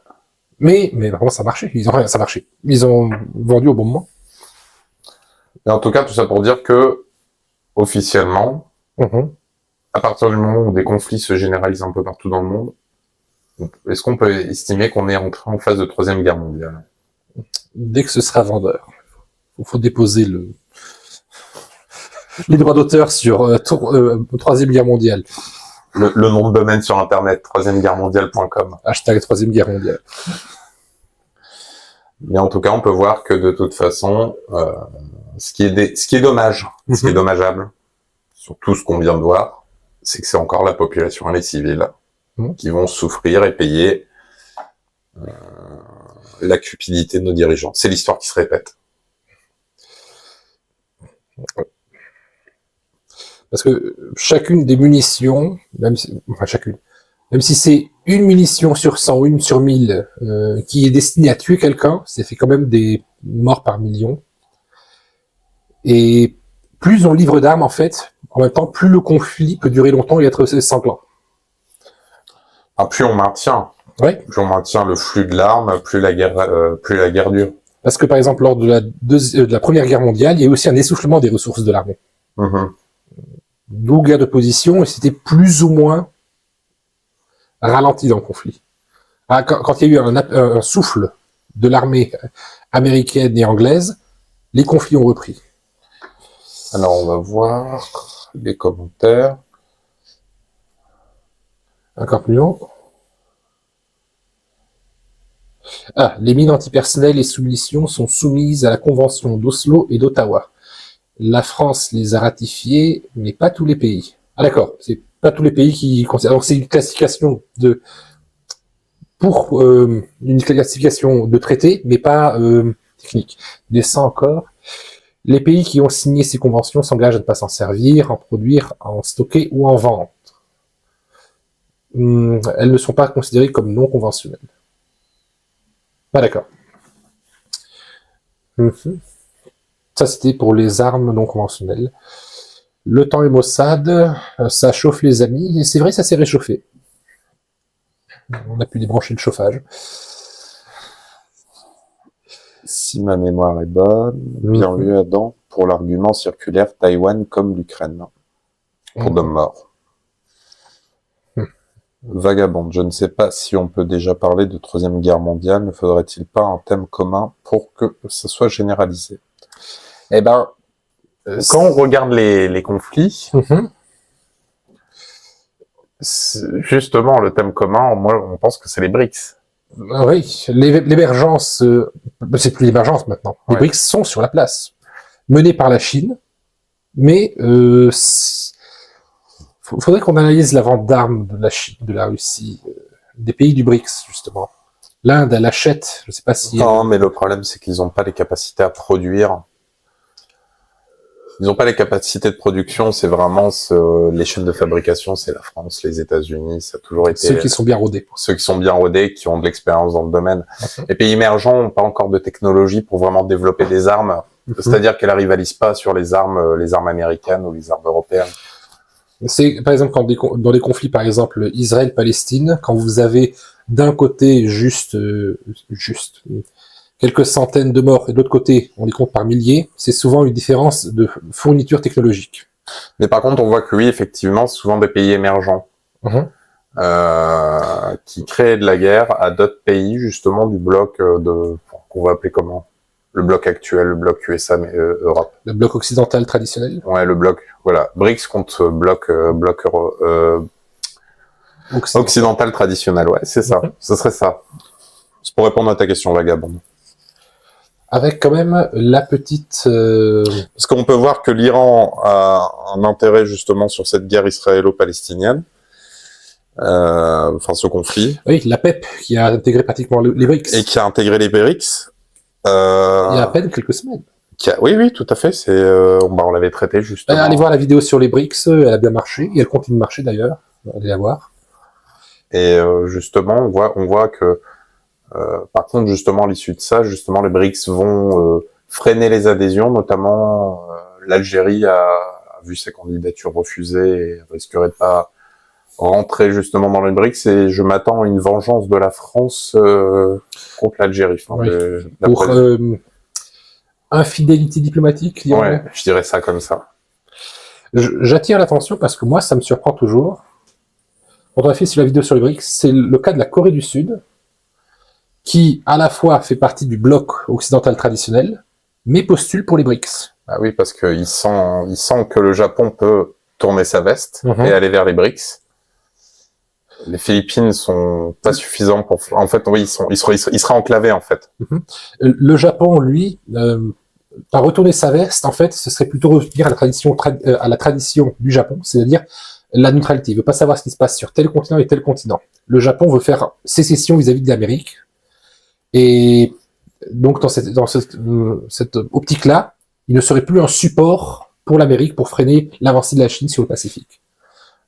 Mais vraiment, ça marchait. Ça marchait. Ils ont vendu au bon moment. Et en tout cas, tout ça pour dire que, officiellement, à partir du moment où des conflits se généralisent un peu partout dans le monde, est-ce qu'on peut estimer qu'on est entré en phase de 3e guerre mondiale? Dès que ce sera vendeur. Il faut déposer les droits d'auteur sur 3e guerre mondiale. Le nom de domaine sur Internet, 3e-guerre-mondiale.com. Hashtag 3e guerre mondiale. Mais en tout cas, on peut voir que de toute façon, ce qui est dommage, ce qui est dommageable, sur tout ce qu'on vient de voir, c'est que c'est encore la population et les civils qui vont souffrir et payer la cupidité de nos dirigeants. C'est l'histoire qui se répète. Parce que chacune des munitions, même si c'est une munition sur 100 ou une sur 1000 qui est destinée à tuer quelqu'un, ça fait quand même des morts par million. Et plus on livre d'armes, en fait, en même temps, plus le conflit peut durer longtemps et être sanglant. Ah, plus on maintient. Ouais. Plus on maintient le flux de l'arme, plus la guerre dure. Parce que, par exemple, lors de la Première Guerre mondiale, il y a eu aussi un essoufflement des ressources de l'armée. D'où guerre de position, et c'était plus ou moins ralenti dans le conflit. Quand il y a eu un souffle de l'armée américaine et anglaise, les conflits ont repris. Alors, on va voir les commentaires. Encore plus long. Les mines antipersonnelles et soumissions sont soumises à la Convention d'Oslo et d'Ottawa. La France les a ratifiées, mais pas tous les pays. Ah d'accord, c'est pas tous les pays qui considèrent. Donc c'est une classification pour une classification de traité, mais pas technique. Il descend encore. Les pays qui ont signé ces conventions s'engagent à ne pas s'en servir, en produire, en stocker ou en vendre. Elles ne sont pas considérées comme non conventionnelles. Ah d'accord. Ça c'était pour les armes non conventionnelles. Le temps et Mossad, ça chauffe les amis, et c'est vrai, ça s'est réchauffé. On a pu débrancher le chauffage. Si ma mémoire est bonne, bien vu Adam, pour l'argument circulaire, Taïwan comme l'Ukraine. Pour de mort. Vagabonde, je ne sais pas si on peut déjà parler de Troisième Guerre mondiale, ne faudrait-il pas un thème commun pour que ça soit généralisé? Eh ben, quand on regarde les conflits, justement, le thème commun, moi, on pense que c'est les BRICS. Oui, l'émergence, c'est plus l'émergence maintenant. Les BRICS sont sur la place, menés par la Chine, mais faudrait qu'on analyse la vente d'armes de la Chine, de la Russie, des pays du BRICS, justement. L'Inde, elle achète, je sais pas si... Non, mais le problème, c'est qu'ils n'ont pas les capacités à produire. Ils n'ont pas les capacités de production, c'est vraiment les chaînes de fabrication, c'est la France, les États-Unis, ça a toujours été... Ceux qui sont bien rodés. Ceux qui sont bien rodés, qui ont de l'expérience dans le domaine. Les pays émergents n'ont pas encore de technologie pour vraiment développer des armes, c'est-à-dire qu'elles rivalisent pas sur les armes américaines ou les armes européennes. C'est, par exemple, dans des conflits, par exemple, Israël-Palestine, quand vous avez d'un côté juste quelques centaines de morts, et de l'autre côté, on les compte par milliers, c'est souvent une différence de fourniture technologique. Mais par contre, on voit que oui, effectivement, c'est souvent des pays émergents qui créent de la guerre à d'autres pays, justement, du bloc qu'on va appeler comment? Le bloc actuel, le bloc USA, mais Europe. Le bloc occidental traditionnel? Ouais, le bloc, voilà. BRICS contre bloc occidental traditionnel, ouais, c'est ça. Ce serait ça. C'est pour répondre à ta question, Vagabond. Avec quand même la petite... Parce qu'on peut voir que l'Iran a un intérêt justement sur cette guerre israélo-palestinienne, enfin ce conflit. Oui, la PEP qui a intégré pratiquement les BRICS. Et qui a intégré les BRICS. Il y a à peine quelques semaines. Oui, tout à fait. On l'avait traité justement. Allez voir la vidéo sur les BRICS, elle a bien marché, et elle continue de marcher d'ailleurs. Allez la voir. Et justement, on voit que par contre, justement, à l'issue de ça, justement, les BRICS vont freiner les adhésions, notamment l'Algérie a vu ses candidatures refusées et risquerait de pas rentrer justement dans les BRICS, et je m'attends à une vengeance de la France contre l'Algérie. Oui. Pour infidélité diplomatique, ouais, je dirais ça comme ça. J'attire l'attention parce que moi, ça me surprend toujours. Quand on a fait sur la vidéo sur les BRICS, c'est le cas de la Corée du Sud, qui à la fois fait partie du bloc occidental traditionnel, mais postule pour les BRICS. Ah oui, parce qu'il sent que le Japon peut tourner sa veste et aller vers les BRICS. Les Philippines sont pas suffisants pour... En fait, oui, il sera enclavé, en fait. Le Japon, lui, par retourner sa veste, en fait, ce serait plutôt revenir à la tradition du Japon, c'est-à-dire la neutralité. Il veut pas savoir ce qui se passe sur tel continent et tel continent. Le Japon veut faire sécession vis-à-vis de l'Amérique. Et donc, dans cette optique-là, il ne serait plus un support pour l'Amérique pour freiner l'avancée de la Chine sur le Pacifique.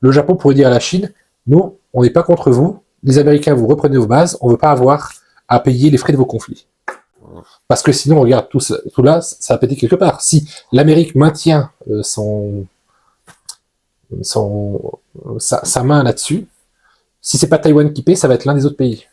Le Japon pourrait dire à la Chine, nous, on n'est pas contre vous, les Américains, vous reprenez vos bases, on veut pas avoir à payer les frais de vos conflits. Parce que sinon, regarde, tout là, ça va péter quelque part. Si l'Amérique maintient sa main là-dessus, si c'est pas Taïwan qui paie, ça va être l'un des autres pays.